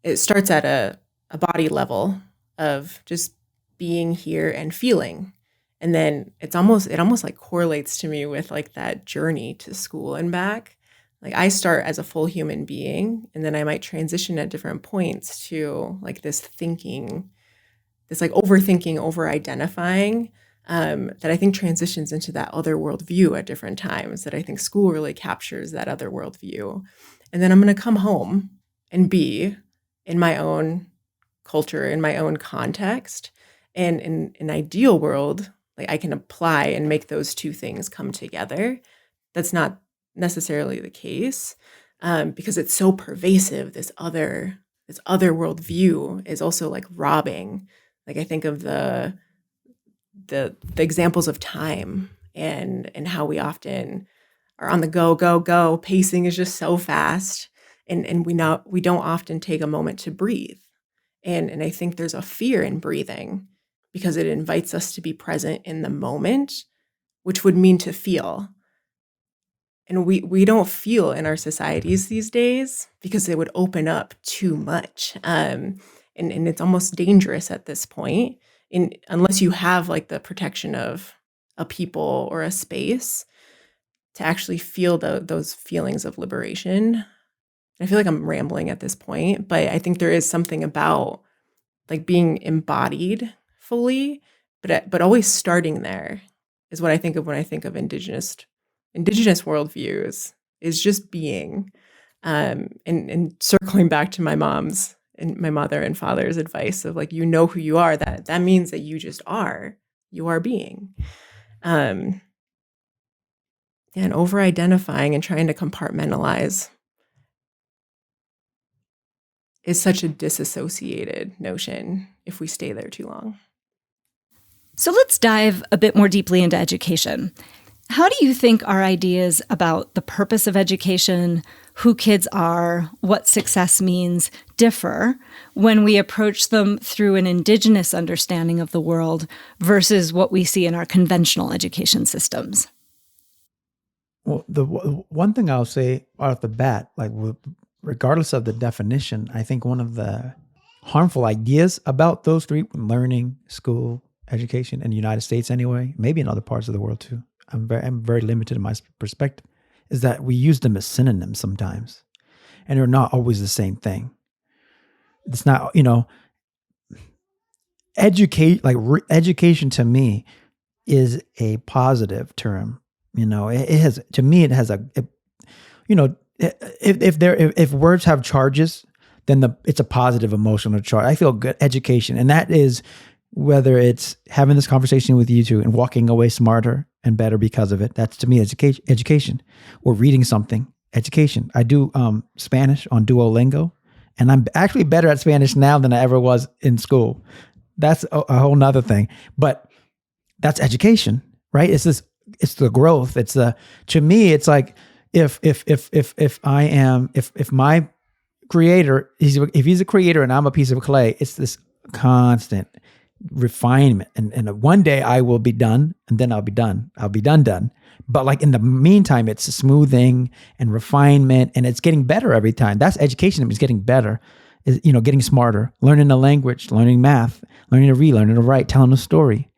Speaker 4: it starts at a body level of just being here and feeling. And then it almost like correlates to me with like that journey to school and back. Like I start as a full human being, and then I might transition at different points to like this thinking, this like overthinking, over-identifying, that I think transitions into that other worldview at different times, that I think school really captures that other worldview. And then I'm going to come home and be in my own culture, in my own context. And in an ideal world, like I can apply and make those two things come together. That's not necessarily the case, because it's so pervasive. This other worldview is also like robbing. Like I think of the examples of time and how we often are on the go. Pacing is just so fast, and we don't often take a moment to breathe. And I think there's a fear in breathing, because it invites us to be present in the moment, which would mean to feel. we don't feel in our societies these days because it would open up too much. And it's almost dangerous at this point, unless you have like the protection of a people or a space to actually feel those feelings of liberation. I feel like I'm rambling at this point, but I think there is something about like being embodied fully, but always starting there is what I think of when I think of indigenous worldviews, is just being, and circling back to my mom's and my mother and father's advice of like, you know who you are, that means that you are being. And over identifying and trying to compartmentalize is such a disassociated notion if we stay there too long.
Speaker 2: So let's dive a bit more deeply into education. How do you think our ideas about the purpose of education, who kids are, what success means, differ when we approach them through an Indigenous understanding of the world versus what we see in our conventional education systems?
Speaker 3: Well, the one thing I'll say right off the bat, like regardless of the definition, I think one of the harmful ideas about those three, learning, school, education in the United States anyway, maybe in other parts of the world too, I'm very limited in my perspective, is that we use them as synonyms sometimes, and they're not always the same thing. It's not, education to me is a positive term. It has, to me, it has if words have charges, then it's a positive emotional charge. I feel good education, and that is whether it's having this conversation with you two and walking away smarter and better because of it. That's to me education, or reading something, education. I do Spanish on Duolingo, and I'm actually better at Spanish now than I ever was in school. That's a whole nother thing, but that's education, right? It's the growth. To me, it's like if my creator, if he's a creator and I'm a piece of clay, it's this constant refinement. And one day I will be done, and then I'll be done. I'll be done. But like in the meantime, it's smoothing and refinement, and it's getting better every time. That's education. It's getting better. Is getting smarter, learning a language, learning math, learning to read, learning to write, telling a story.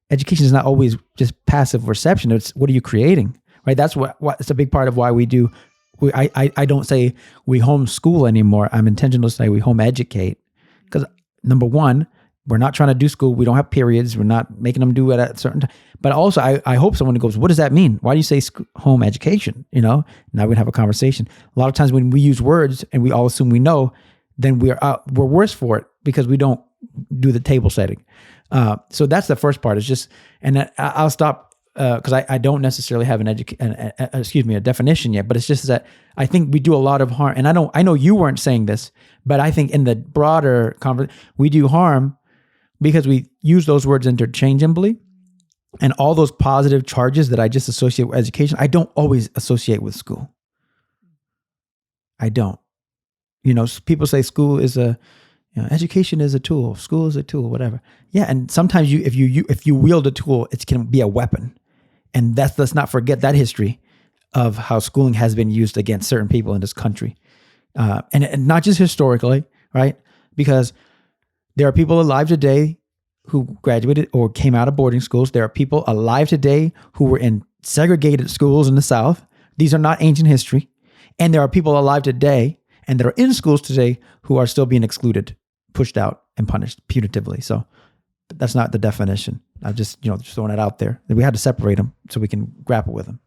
Speaker 3: Education is not always just passive reception. It's what are you creating, right? That's what it's a big part of why we do. I don't say we homeschool anymore. I'm intentional to say we home educate, because number one, we're not trying to do school. We don't have periods. We're not making them do it at a certain time. But also, I hope someone goes, what does that mean? Why do you say home education? Now we can have a conversation. A lot of times when we use words and we all assume we know, then we're worse for it because we don't do the table setting. So that's the first part. It's just, and I'll stop because I don't necessarily have a definition yet. But it's just that I think we do a lot of harm, and I know you weren't saying this, but I think in the broader conversation, we do harm because we use those words interchangeably, and all those positive charges that I just associate with education, I don't always associate with school. I don't. People say school is education is a tool, school is a tool, whatever. Yeah, and sometimes if you wield a tool, it can be a weapon, and let's not forget that history of how schooling has been used against certain people in this country, and not just historically, right? Because there are people alive today who graduated or came out of boarding schools. There are people alive today who were in segregated schools in the South. These are not ancient history, and there are people alive today and that are in schools today who are still being excluded, pushed out, and punished punitively. So that's not the definition. I'm just throwing it out there. We had to separate them so we can grapple with them.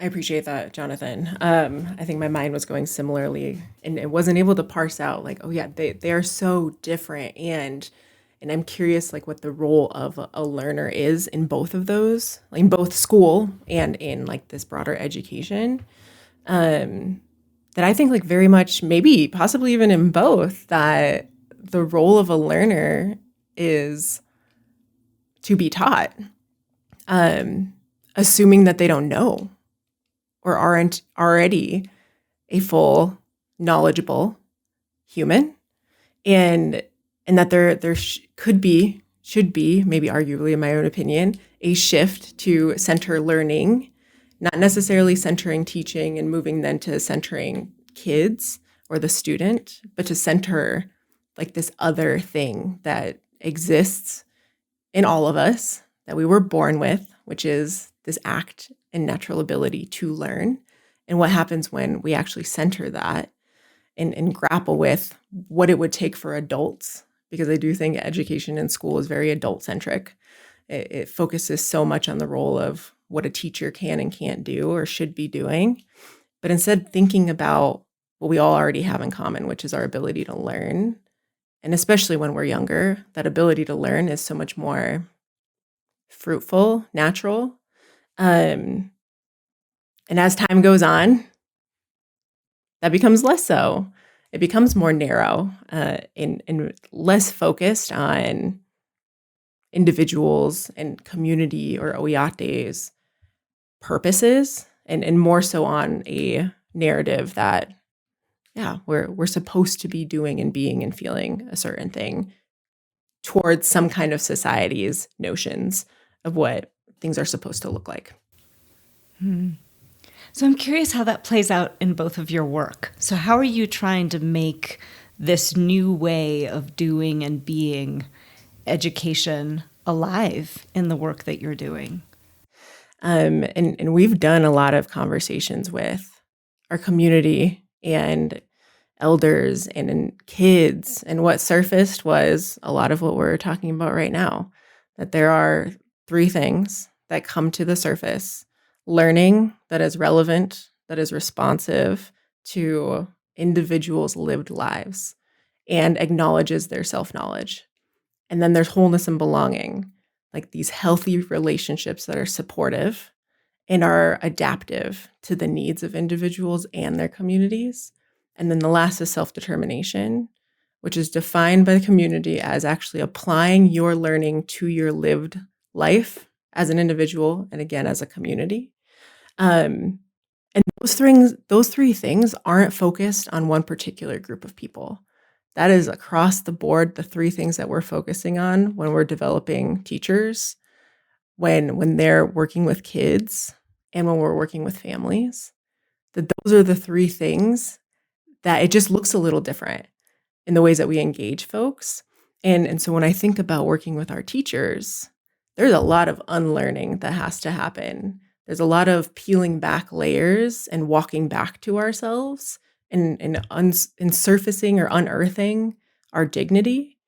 Speaker 4: I appreciate that, Jonathan. I think my mind was going similarly, and it wasn't able to parse out like, oh yeah, they are so different, and I'm curious like what the role of a learner is in both of those, like in both school and in like this broader education. That I think like very much, maybe possibly even in both, that the role of a learner is to be taught, assuming that they don't know or aren't already a full, knowledgeable human, and that there should be, maybe arguably in my own opinion, a shift to center learning not necessarily centering teaching and moving then to centering kids or the student, but to center like this other thing that exists in all of us that we were born with, which is this act and natural ability to learn. And what happens when we actually center that and grapple with what it would take for adults, because I do think education in school is very adult-centric. It focuses so much on the role of what a teacher can and can't do or should be doing, but instead thinking about what we all already have in common, which is our ability to learn. And especially when we're younger, that ability to learn is so much more fruitful, natural. And as time goes on, that becomes less so. It becomes more narrow and less focused on individuals and community or Oyate's purposes, and more so on a narrative that, yeah, we're supposed to be doing and being and feeling a certain thing towards some kind of society's notions of what things are supposed to look like.
Speaker 2: So I'm curious how that plays out in both of your work. So how are you trying to make this new way of doing and being education alive in the work that you're doing?
Speaker 4: And we've done a lot of conversations with our community and elders and kids, and what surfaced was a lot of what we're talking about right now, that there are 3 things that come to the surface: learning that is relevant, that is responsive to individuals' lived lives, and acknowledges their self-knowledge. And then there's wholeness and belonging, like these healthy relationships that are supportive and are adaptive to the needs of individuals and their communities. And then the last is self-determination, which is defined by the community as actually applying your learning to your lived life as an individual and again as a community. And those 3 things aren't focused on one particular group of people. That is across the board the 3 things that we're focusing on when we're developing teachers, when they're working with kids, and when we're working with families. That those are the 3 things that it just looks a little different in the ways that we engage folks. And so when I think about working with our teachers, there's a lot of unlearning that has to happen. There's a lot of peeling back layers and walking back to ourselves and surfacing or unearthing our dignity.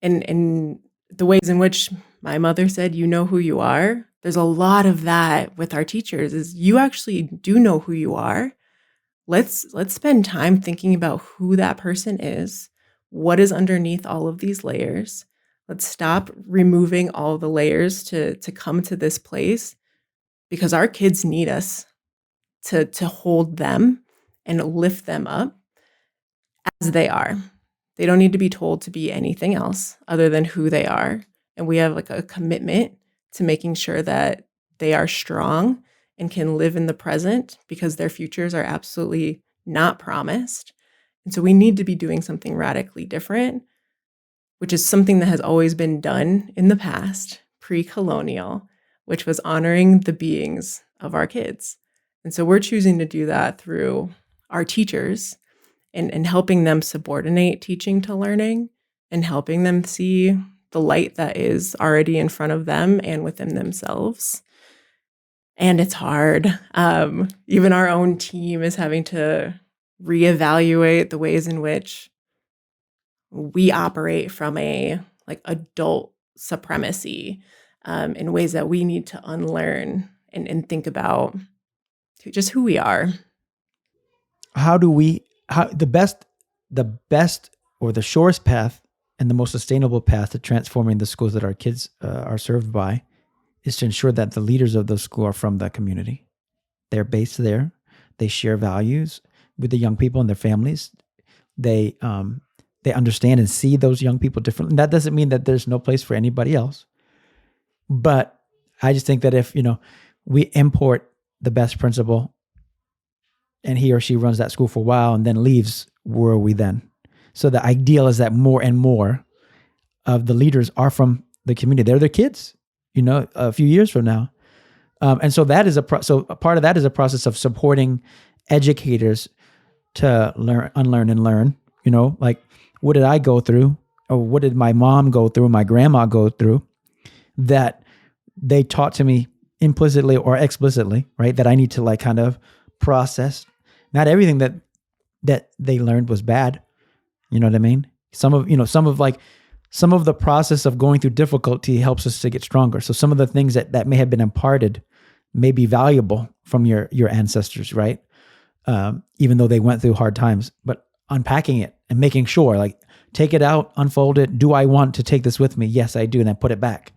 Speaker 4: And the ways in which my mother said, you know who you are. There's a lot of that with our teachers, is you actually do know who you are. Let's spend time thinking about who that person is, what is underneath all of these layers. Let's stop removing all the layers to come to this place, because our kids need us to hold them and lift them up as they are. They don't need to be told to be anything else other than who they are. And we have like a commitment to making sure that they are strong and can live in the present, because their futures are absolutely not promised. And so we need to be doing something radically different, which is something that has always been done in the past, pre-colonial, which was honoring the beings of our kids. And so we're choosing to do that through our teachers and helping them subordinate teaching to learning and helping them see the light that is already in front of them and within themselves. And it's hard. Even our own team is having to reevaluate the ways in which we operate from a like adult supremacy, in ways that we need to unlearn and think about just who we are.
Speaker 3: How the best or the shortest path and the most sustainable path to transforming the schools that our kids are served by is to ensure that the leaders of those schools are from that community. They're based there. They share values with the young people and their families. They understand and see those young people differently. And that doesn't mean that there's no place for anybody else. But I just think that if, we import the best principal and he or she runs that school for a while and then leaves, where are we then? So the ideal is that more and more of the leaders are from the community. They're their kids, a few years from now. And so that is so a part of that is a process of supporting educators to learn, unlearn, and learn. Like, what did I go through, or what did my mom go through, my grandma go through, that they taught to me implicitly or explicitly, right? That I need to like kind of process. Not everything that they learned was bad. You know what I mean? Some of the process of going through difficulty helps us to get stronger. So some of the things that may have been imparted may be valuable from your ancestors, right? Even though they went through hard times, but unpacking it and making sure, like, take it out, unfold it. Do I want to take this with me? Yes, I do. And then put it back.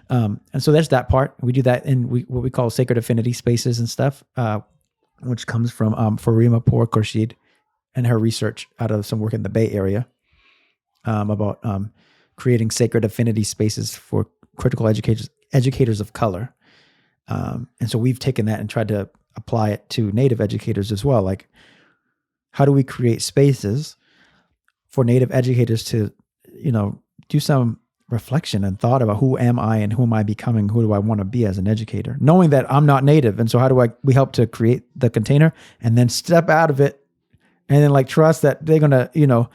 Speaker 3: And so there's that part. We do that in what we call sacred affinity spaces and stuff, which comes from Farima Poor Khurshid and her research out of some work in the Bay Area about creating sacred affinity spaces for critical educators of color. And so we've taken that and tried to apply it to Native educators as well. Like, how do we create spaces for Native educators to, do some reflection and thought about who am I and who am I becoming? Who do I want to be as an educator? Knowing that I'm not Native. And so how do we help to create the container and then step out of it and then like trust that they're going to,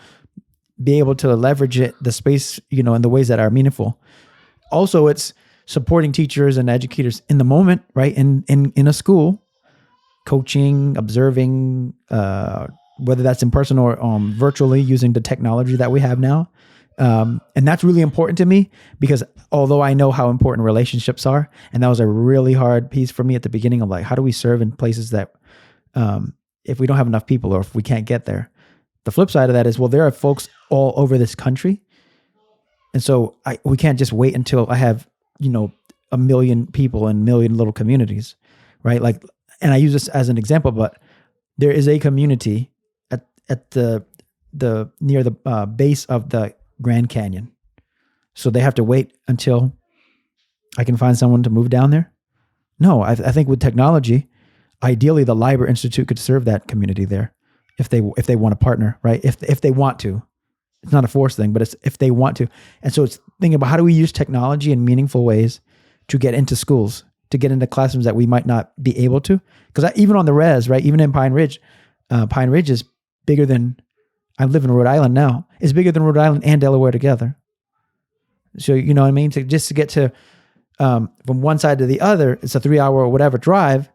Speaker 3: be able to leverage the space, in the ways that are meaningful. Also, it's supporting teachers and educators in the moment, right? In a school, coaching, observing, whether that's in person or virtually using the technology that we have now. And that's really important to me because although I know how important relationships are, and that was a really hard piece for me at the beginning of like, how do we serve in places that if we don't have enough people or if we can't get there? The flip side of that is, well, there are folks all over this country. And so we can't just wait until I have, 1 million people in 1 million little communities, right? Like, and I use this as an example, but there is a community at the near the base of the Grand Canyon. So they have to wait until I can find someone to move down there. No, I think with technology, ideally the Library Institute could serve that community there if they want to partner, right? If they want to. It's not a forced thing, but it's if they want to. And so it's thinking about how do we use technology in meaningful ways to get into schools, to get into classrooms that we might not be able to. Because even on the res, right, even in Pine Ridge is bigger than, I live in Rhode Island now, it's bigger than Rhode Island and Delaware together. So, you know what I mean? To get to, from one side to the other, it's a 3-hour or whatever drive.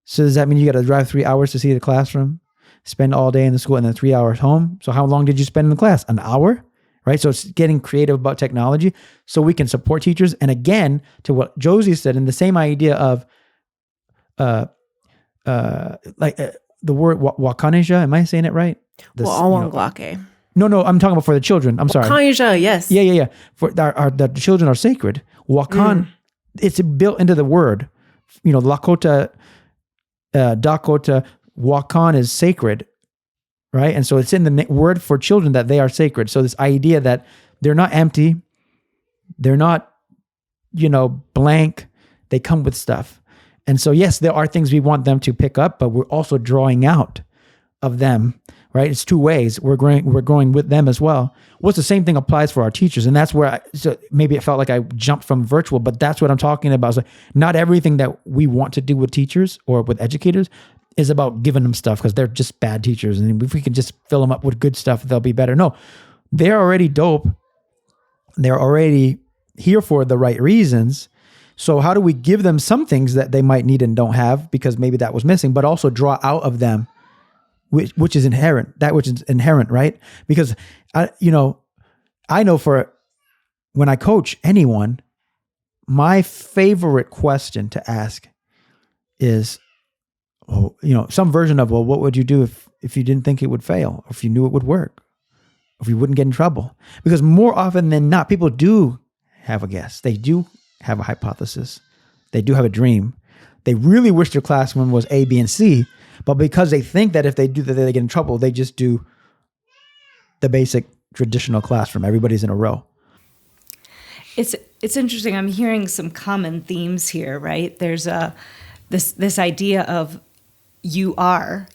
Speaker 3: So does that mean you got to drive 3 hours to see the classroom, spend all day in the school, and then 3 hours home? So how long did you spend in the class? An hour? Right? So it's getting creative about technology so we can support teachers. And again, to what Josie said, in the same idea of the word wakanisha, am I saying it right?
Speaker 4: Awangwake.
Speaker 3: No, I'm talking about for the children. I'm sorry.
Speaker 4: Wakanisha, yes.
Speaker 3: Yeah. For the children are sacred. Wakan, it's built into the word. Lakota, Dakota, Wakan is sacred, right? And so it's in the word for children that they are sacred. So this idea that they're not empty, they're not, blank, they come with stuff. And so, yes, there are things we want them to pick up, but we're also drawing out of them, right? It's two ways. We're growing with them as well. What's the same thing applies for our teachers. And that's where so maybe it felt like I jumped from virtual, but that's what I'm talking about. So not everything that we want to do with teachers or with educators is about giving them stuff because they're just bad teachers. And if we can just fill them up with good stuff, they'll be better. No, they're already dope. They're already here for the right reasons. So how do we give them some things that they might need and don't have because maybe that was missing, but also draw out of them which is inherent, right? Because I know for when I coach anyone, my favorite question to ask is, some version of, what would you do if you didn't think it would fail, or if you knew it would work, or if you wouldn't get in trouble? Because more often than not, people do have a guess. They do have a hypothesis. They do have a dream. They really wish their classroom was A, B, and C, but because they think that if they do that, they get in trouble, they just do the basic traditional classroom. Everybody's in a row.
Speaker 2: It's interesting. I'm hearing some common themes here, right? There's this idea of you are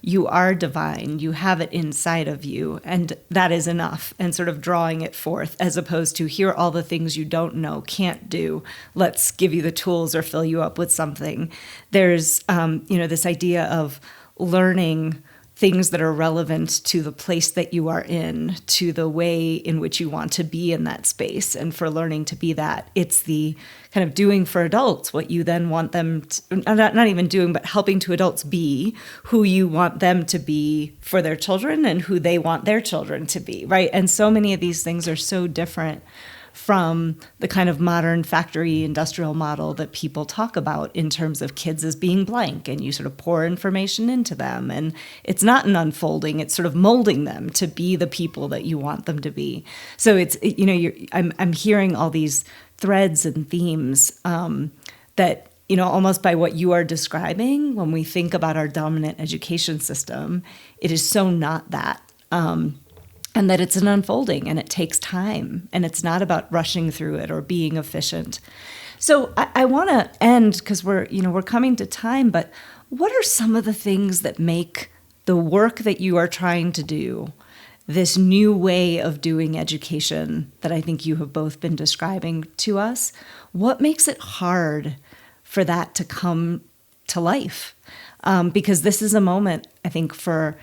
Speaker 2: divine, you have it inside of you, and that is enough, and sort of drawing it forth, as opposed to here are all the things you don't know, can't do, let's give you the tools or fill you up with something. There's this idea of learning things that are relevant to the place that you are in, to the way in which you want to be in that space. And for learning to be that, it's the kind of doing for adults what you then want them to, not even doing, but helping to adults be who you want them to be for their children and who they want their children to be, right? And so many of these things are so different from the kind of modern factory industrial model that people talk about in terms of kids as being blank, and you sort of pour information into them, and it's not an unfolding, it's sort of molding them to be the people that you want them to be. So it's, I'm hearing all these threads and themes that, almost by what you are describing, when we think about our dominant education system, it is so not that. And that it's an unfolding and it takes time, and it's not about rushing through it or being efficient. So I want to end, because we're coming to time, but what are some of the things that make the work that you are trying to do, this new way of doing education that I think you have both been describing to us, what makes it hard for that to come to life? Because this is a moment, I think, for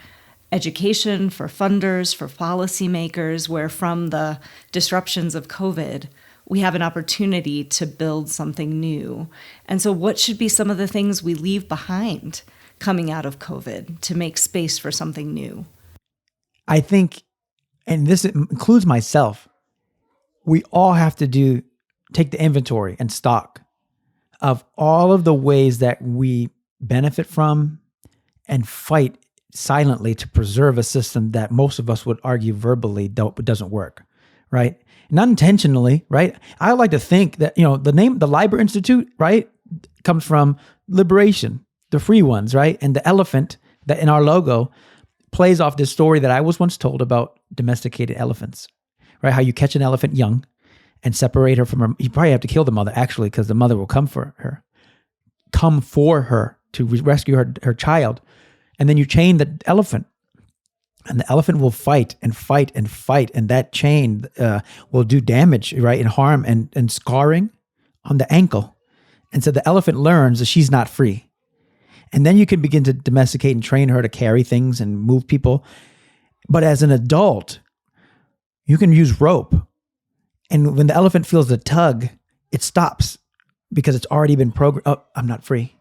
Speaker 2: education, for funders, for policymakers, where from the disruptions of COVID, we have an opportunity to build something new. And so what should be some of the things we leave behind coming out of COVID to make space for something new?
Speaker 3: I think, and this includes myself, we all have to take the inventory and stock of all of the ways that we benefit from and fight silently to preserve a system that most of us would argue verbally doesn't work, right? Not intentionally, right? I like to think that, the name, the Liber Institute, right, comes from liberation, the free ones, right? And the elephant that in our logo plays off this story that I was once told about domesticated elephants, right? How you catch an elephant young and separate her from her. You probably have to kill the mother, actually, because the mother will come for her to rescue her child. And then you chain the elephant, and the elephant will fight and fight and fight. And that chain will do damage, right? And harm and scarring on the ankle. And so the elephant learns that she's not free. And then you can begin to domesticate and train her to carry things and move people. But as an adult, you can use rope. And when the elephant feels the tug, it stops because it's already been programmed. Oh, I'm not free.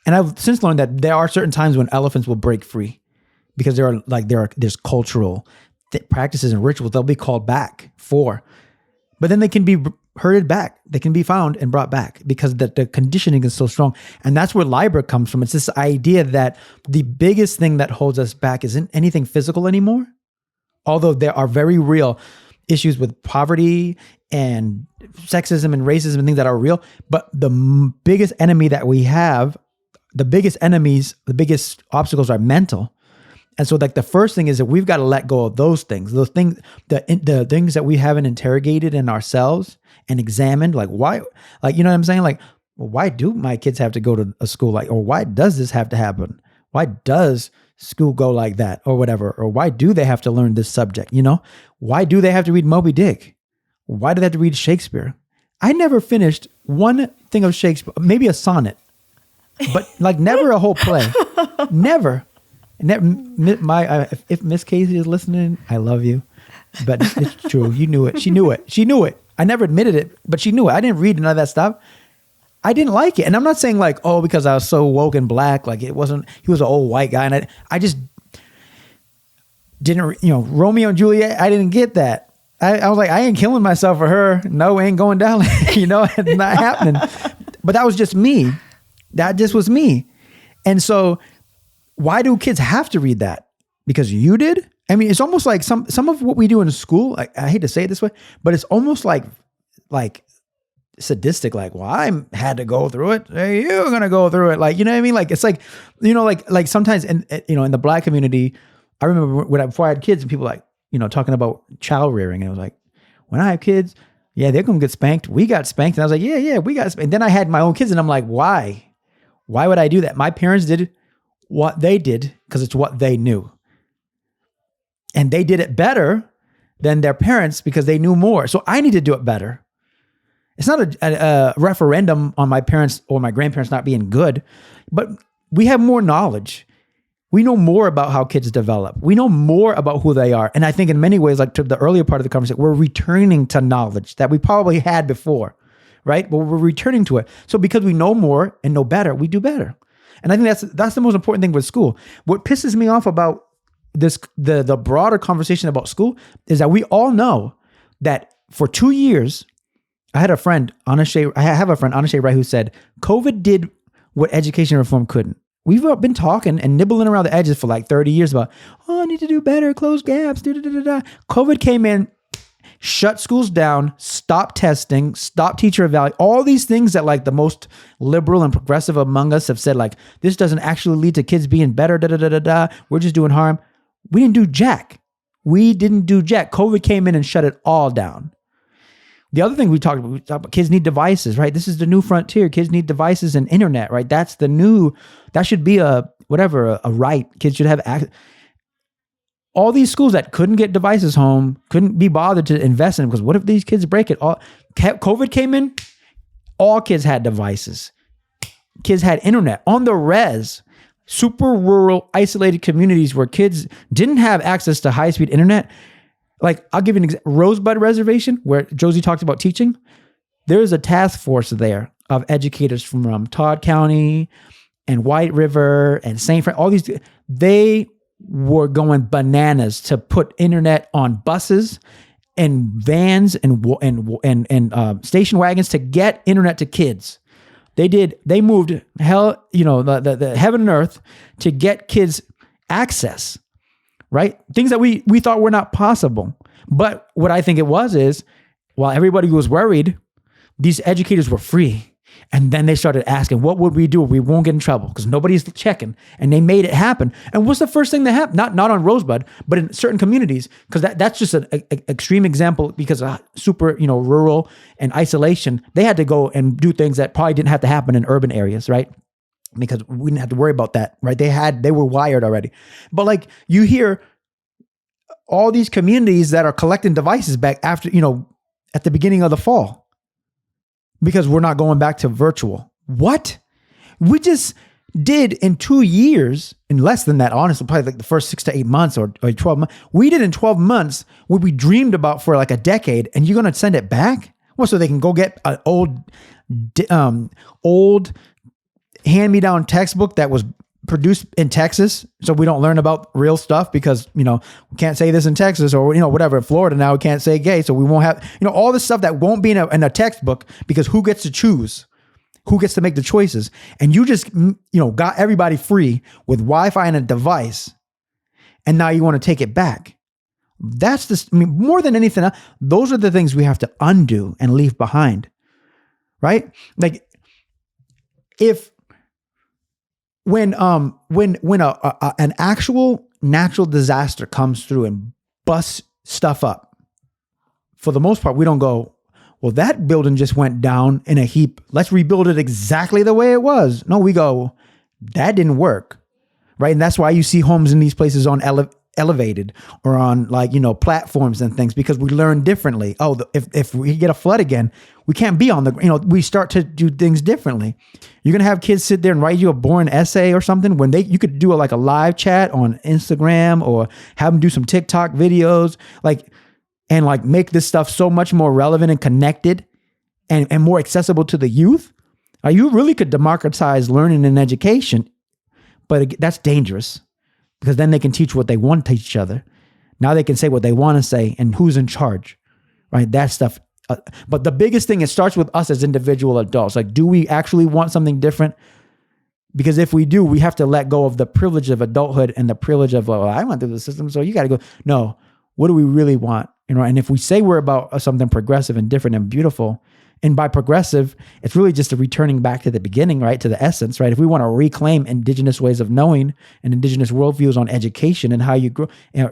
Speaker 3: And I've since learned that there are certain times when elephants will break free because there's cultural practices and rituals they'll be called back for. But then they can be herded back. They can be found and brought back because the conditioning is so strong. And that's where Liber comes from. It's this idea that the biggest thing that holds us back isn't anything physical anymore, although there are very real issues with poverty and sexism and racism and things that are real. But the biggest enemy that we have, the biggest obstacles are mental. And so the first thing is that we've got to let go of those things, the things that we haven't interrogated in ourselves and examined, like why, you know what I'm saying? Like, well, why do my kids have to go to a school or why does this have to happen? Why does school go like that or whatever? Or why do they have to learn this subject? Why do they have to read Moby Dick? Why do they have to read Shakespeare? I never finished one thing of Shakespeare, maybe a sonnet. But never a whole play, never. If Miss Casey is listening, I love you, but it's true. You knew it. She knew it. I never admitted it, but she knew it. I didn't read none of that stuff. I didn't like it, and I'm not saying because I was so woke and black. It wasn't. He was an old white guy, and I just didn't. Romeo and Juliet. I didn't get that. I was like, I ain't killing myself for her. No, ain't going down. It's not happening. But that was just me. That just was me. And so why do kids have to read that? Because you did? I mean, it's almost like some of what we do in school, I hate to say it this way, but it's almost like sadistic, well, I had to go through it. Hey, you're going to go through it. You know what I mean? It's like sometimes in the Black community, I remember before I had kids and people talking about child rearing. And I was like, when I have kids, yeah, they're going to get spanked. We got spanked. And I was like, yeah, we got spanked. And then I had my own kids and I'm like, why? Why would I do that? My parents did what they did because it's what they knew. And they did it better than their parents because they knew more. So I need to do it better. It's not a referendum on my parents or my grandparents not being good, but we have more knowledge. We know more about how kids develop. We know more about who they are. And I think in many ways, like to the earlier part of the conversation, we're returning to knowledge that we probably had before, right? But we're returning to it. So because we know more and know better, we do better. And I think that's the most important thing with school. What pisses me off about this, the broader conversation about school, is that we all know that for 2 years, I have a friend, Anashay Wright, who said, COVID did what education reform couldn't. We've been talking and nibbling around the edges for like 30 years about, I need to do better, close gaps, COVID came in, shut schools down, stop testing, stop teacher evaluation, all these things that like the most liberal and progressive among us have said, like, this doesn't actually lead to kids being better, we're just doing harm. We didn't do jack. COVID came in and shut it all down. The other thing we talked about kids need devices, right? This is the new frontier. Kids need devices and internet, right? That should be a right. Kids should have access. All these schools that couldn't get devices home, couldn't be bothered to invest in them because what if these kids break it? COVID came in, all kids had devices. Kids had internet on the res. Super rural, isolated communities where kids didn't have access to high-speed internet. Like, I'll give you an example. Rosebud Reservation, where Josie talks about teaching, there is a task force there of educators from Todd County and White River and St. Francis, all these. They were going bananas to put internet on buses and vans and station wagons to get internet to kids. They moved hell, the heaven and earth to get kids access. Right? Things that we thought were not possible. But what I think it was is, while everybody was worried, these educators were free. And then they started asking, what would we do if we won't get in trouble? Because nobody's checking. And they made it happen. And what's the first thing that happened? Not on Rosebud, but in certain communities, because that's just an extreme example because of super, rural and isolation. They had to go and do things that probably didn't have to happen in urban areas, right? Because we didn't have to worry about that, right? They were wired already. But like you hear all these communities that are collecting devices back after, at the beginning of the fall, because we're not going back to virtual. What? We just did in 2 years, in less than that, honestly, probably like the first 6 to 8 months or 12 months. We did in 12 months what we dreamed about for like a decade, and you're going to send it back? Well, so they can go get an old hand-me-down textbook that was produced in Texas, so we don't learn about real stuff because, we can't say this in Texas or, whatever. In Florida now, we can't say gay, so we won't have, all this stuff that won't be in a textbook because who gets to choose? Who gets to make the choices? And you just, got everybody free with Wi-Fi and a device, and now you want to take it back. That's more than anything else, those are the things we have to undo and leave behind, right? Like, when an actual natural disaster comes through and busts stuff up, for the most part, we don't go, well, that building just went down in a heap. Let's rebuild it exactly the way it was. No, we go, that didn't work, right? And that's why you see homes in these places on elevated or on platforms and things, because we learn differently. Oh, if we get a flood again, we can't be on we start to do things differently. You're going to have kids sit there and write you a boring essay or something when you could do a live chat on Instagram or have them do some TikTok videos, and make this stuff so much more relevant and connected and more accessible to the youth. You really could democratize learning and education, but that's dangerous. Because then they can teach what they want to teach each other. Now they can say what they want to say and who's in charge, right? That stuff. But the biggest thing, it starts with us as individual adults. Do we actually want something different? Because if we do, we have to let go of the privilege of adulthood and the privilege of, I went through the system, so you got to go. No, what do we really want? And if we say we're about something progressive and different and beautiful, and by progressive, it's really just a returning back to the beginning, right? To the essence, right? If we want to reclaim indigenous ways of knowing and indigenous worldviews on education and how you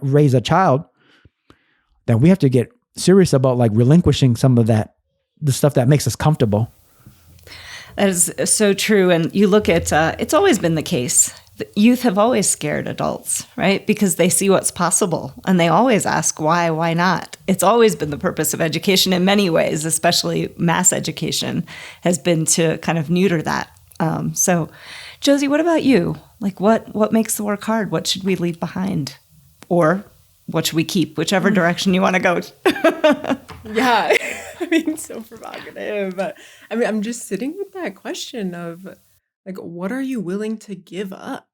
Speaker 3: raise a child, then we have to get serious about relinquishing some of that, the stuff that makes us comfortable.
Speaker 2: That is so true. And you look at, it's always been the case The youth have always scared adults, right? Because they see what's possible and they always ask why not? It's always been the purpose of education in many ways, especially mass education, has been to kind of neuter that. So, Josie, what about you? Like, what makes the work hard? What should we leave behind? Or what should we keep? Whichever direction you want to go.
Speaker 4: Yeah, I mean, so provocative. I mean, I'm just sitting with that question of like, what are you willing to give up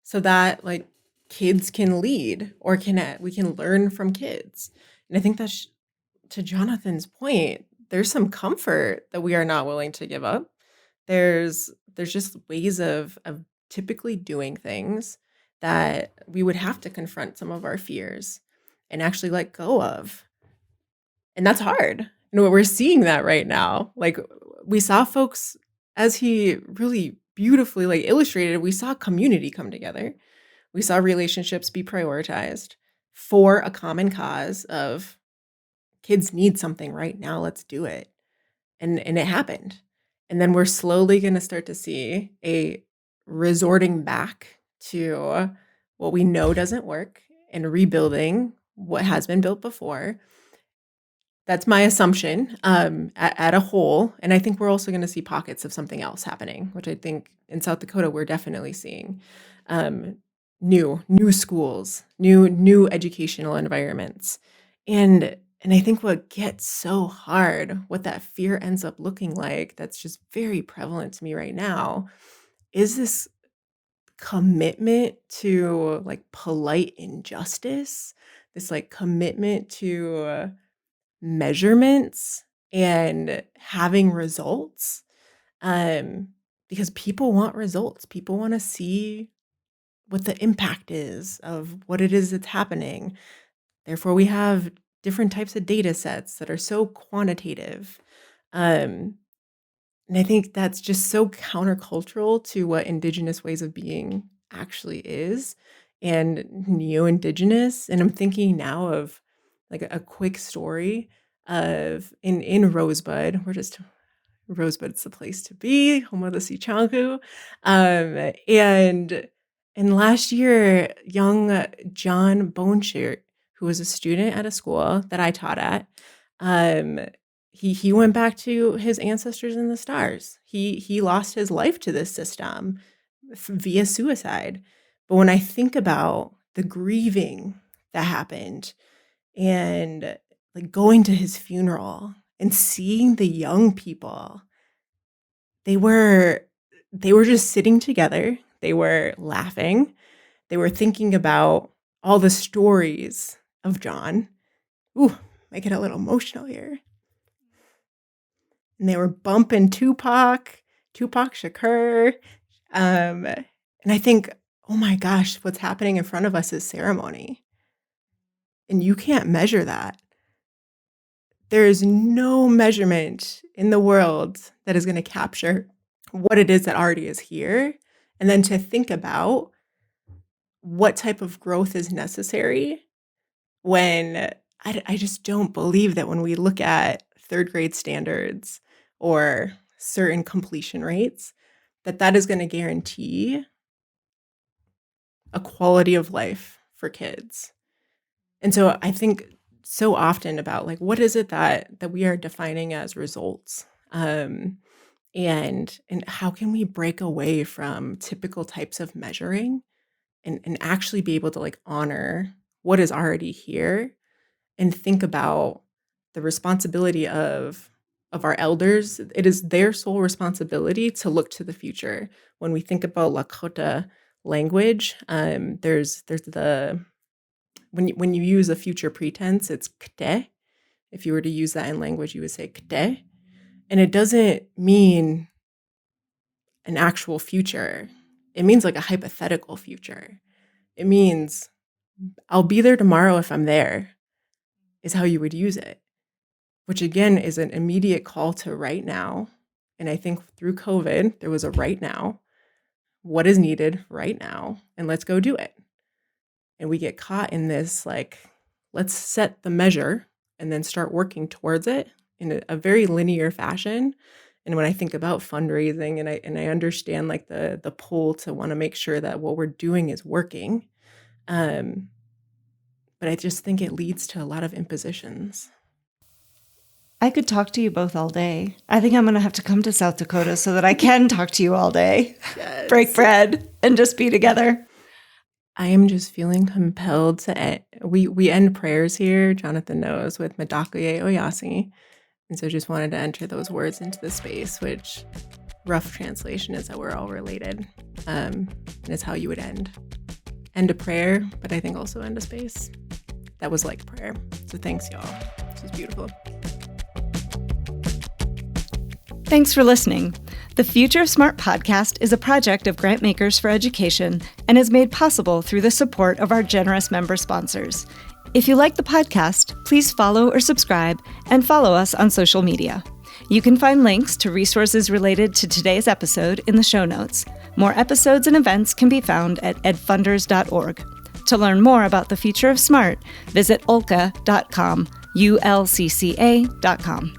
Speaker 4: so that like kids can lead or we can learn from kids? And I think that's to Jonathan's point. There's some comfort that we are not willing to give up. There's just ways of typically doing things that we would have to confront some of our fears and actually let go of. And that's hard. We're seeing that right now. Like we saw folks, as he really beautifully like illustrated, we saw community come together. We saw relationships be prioritized for a common cause of kids need something right now. Let's do it. And it happened. And then we're slowly going to start to see a resorting back to what we know doesn't work and rebuilding what has been built before. That's my assumption at a whole. And I think we're also going to see pockets of something else happening, which I think in South Dakota, we're definitely seeing new schools, new educational environments. And I think what gets so hard, what that fear ends up looking like, that's just very prevalent to me right now, is this commitment to like polite injustice, this like commitment to measurements and having results, because people want results. People want to see what the impact is of what it is that's happening. Therefore, we have different types of data sets that are so quantitative. And I think that's just so countercultural to what Indigenous ways of being actually is, and neo-Indigenous. And I'm thinking now of like a quick story of in Rosebud. Rosebud's the place to be, home of the Sichangu. And last year, young John Boneshirt, who was a student at a school that I taught at, he went back to his ancestors in the stars. He lost his life to this system via suicide. But when I think about the grieving that happened and like going to his funeral and seeing the young people, they were just sitting together. They were laughing. They were thinking about all the stories of John. Ooh, I get a little emotional here. And they were bumping Tupac Shakur. And I think, oh my gosh, what's happening in front of us is ceremony. And you can't measure that. There is no measurement in the world that is going to capture what it is that already is here. And then to think about what type of growth is necessary when I just don't believe that when we look at third grade standards or certain completion rates, that is going to guarantee a quality of life for kids. And so I think so often about like, what is it that we are defining as results? And how can we break away from typical types of measuring and actually be able to like honor what is already here and think about the responsibility of our elders. It is their sole responsibility to look to the future. When we think about Lakota language, there's the when you use a future pretense, it's kte. If you were to use that in language, you would say kte. And it doesn't mean an actual future. It means like a hypothetical future. It means I'll be there tomorrow if I'm there, is how you would use it, which again is an immediate call to right now. And I think through COVID, there was a right now. What is needed right now? And let's go do it. And we get caught in this, like, let's set the measure and then start working towards it in a very linear fashion. And when I think about fundraising and I understand like the pull to want to make sure that what we're doing is working, but I just think it leads to a lot of impositions.
Speaker 2: I could talk to you both all day. I think I'm going to have to come to South Dakota so that I can talk to you all day,
Speaker 4: Yes.
Speaker 2: break bread, and just be together.
Speaker 4: I am just feeling compelled to we end prayers here, Jonathan knows, with Medakaye Oyasi. And so just wanted to enter those words into the space, which rough translation is that we're all related. And it's how you would end a prayer, but I think also end a space. That was like prayer. So thanks, y'all. This was beautiful.
Speaker 2: Thanks for listening. The Future of Smart podcast is a project of Grantmakers for Education and is made possible through the support of our generous member sponsors. If you like the podcast, please follow or subscribe and follow us on social media. You can find links to resources related to today's episode in the show notes. More episodes and events can be found at edfunders.org. To learn more about the future of Smart, visit ulcca.com, ulcca.com.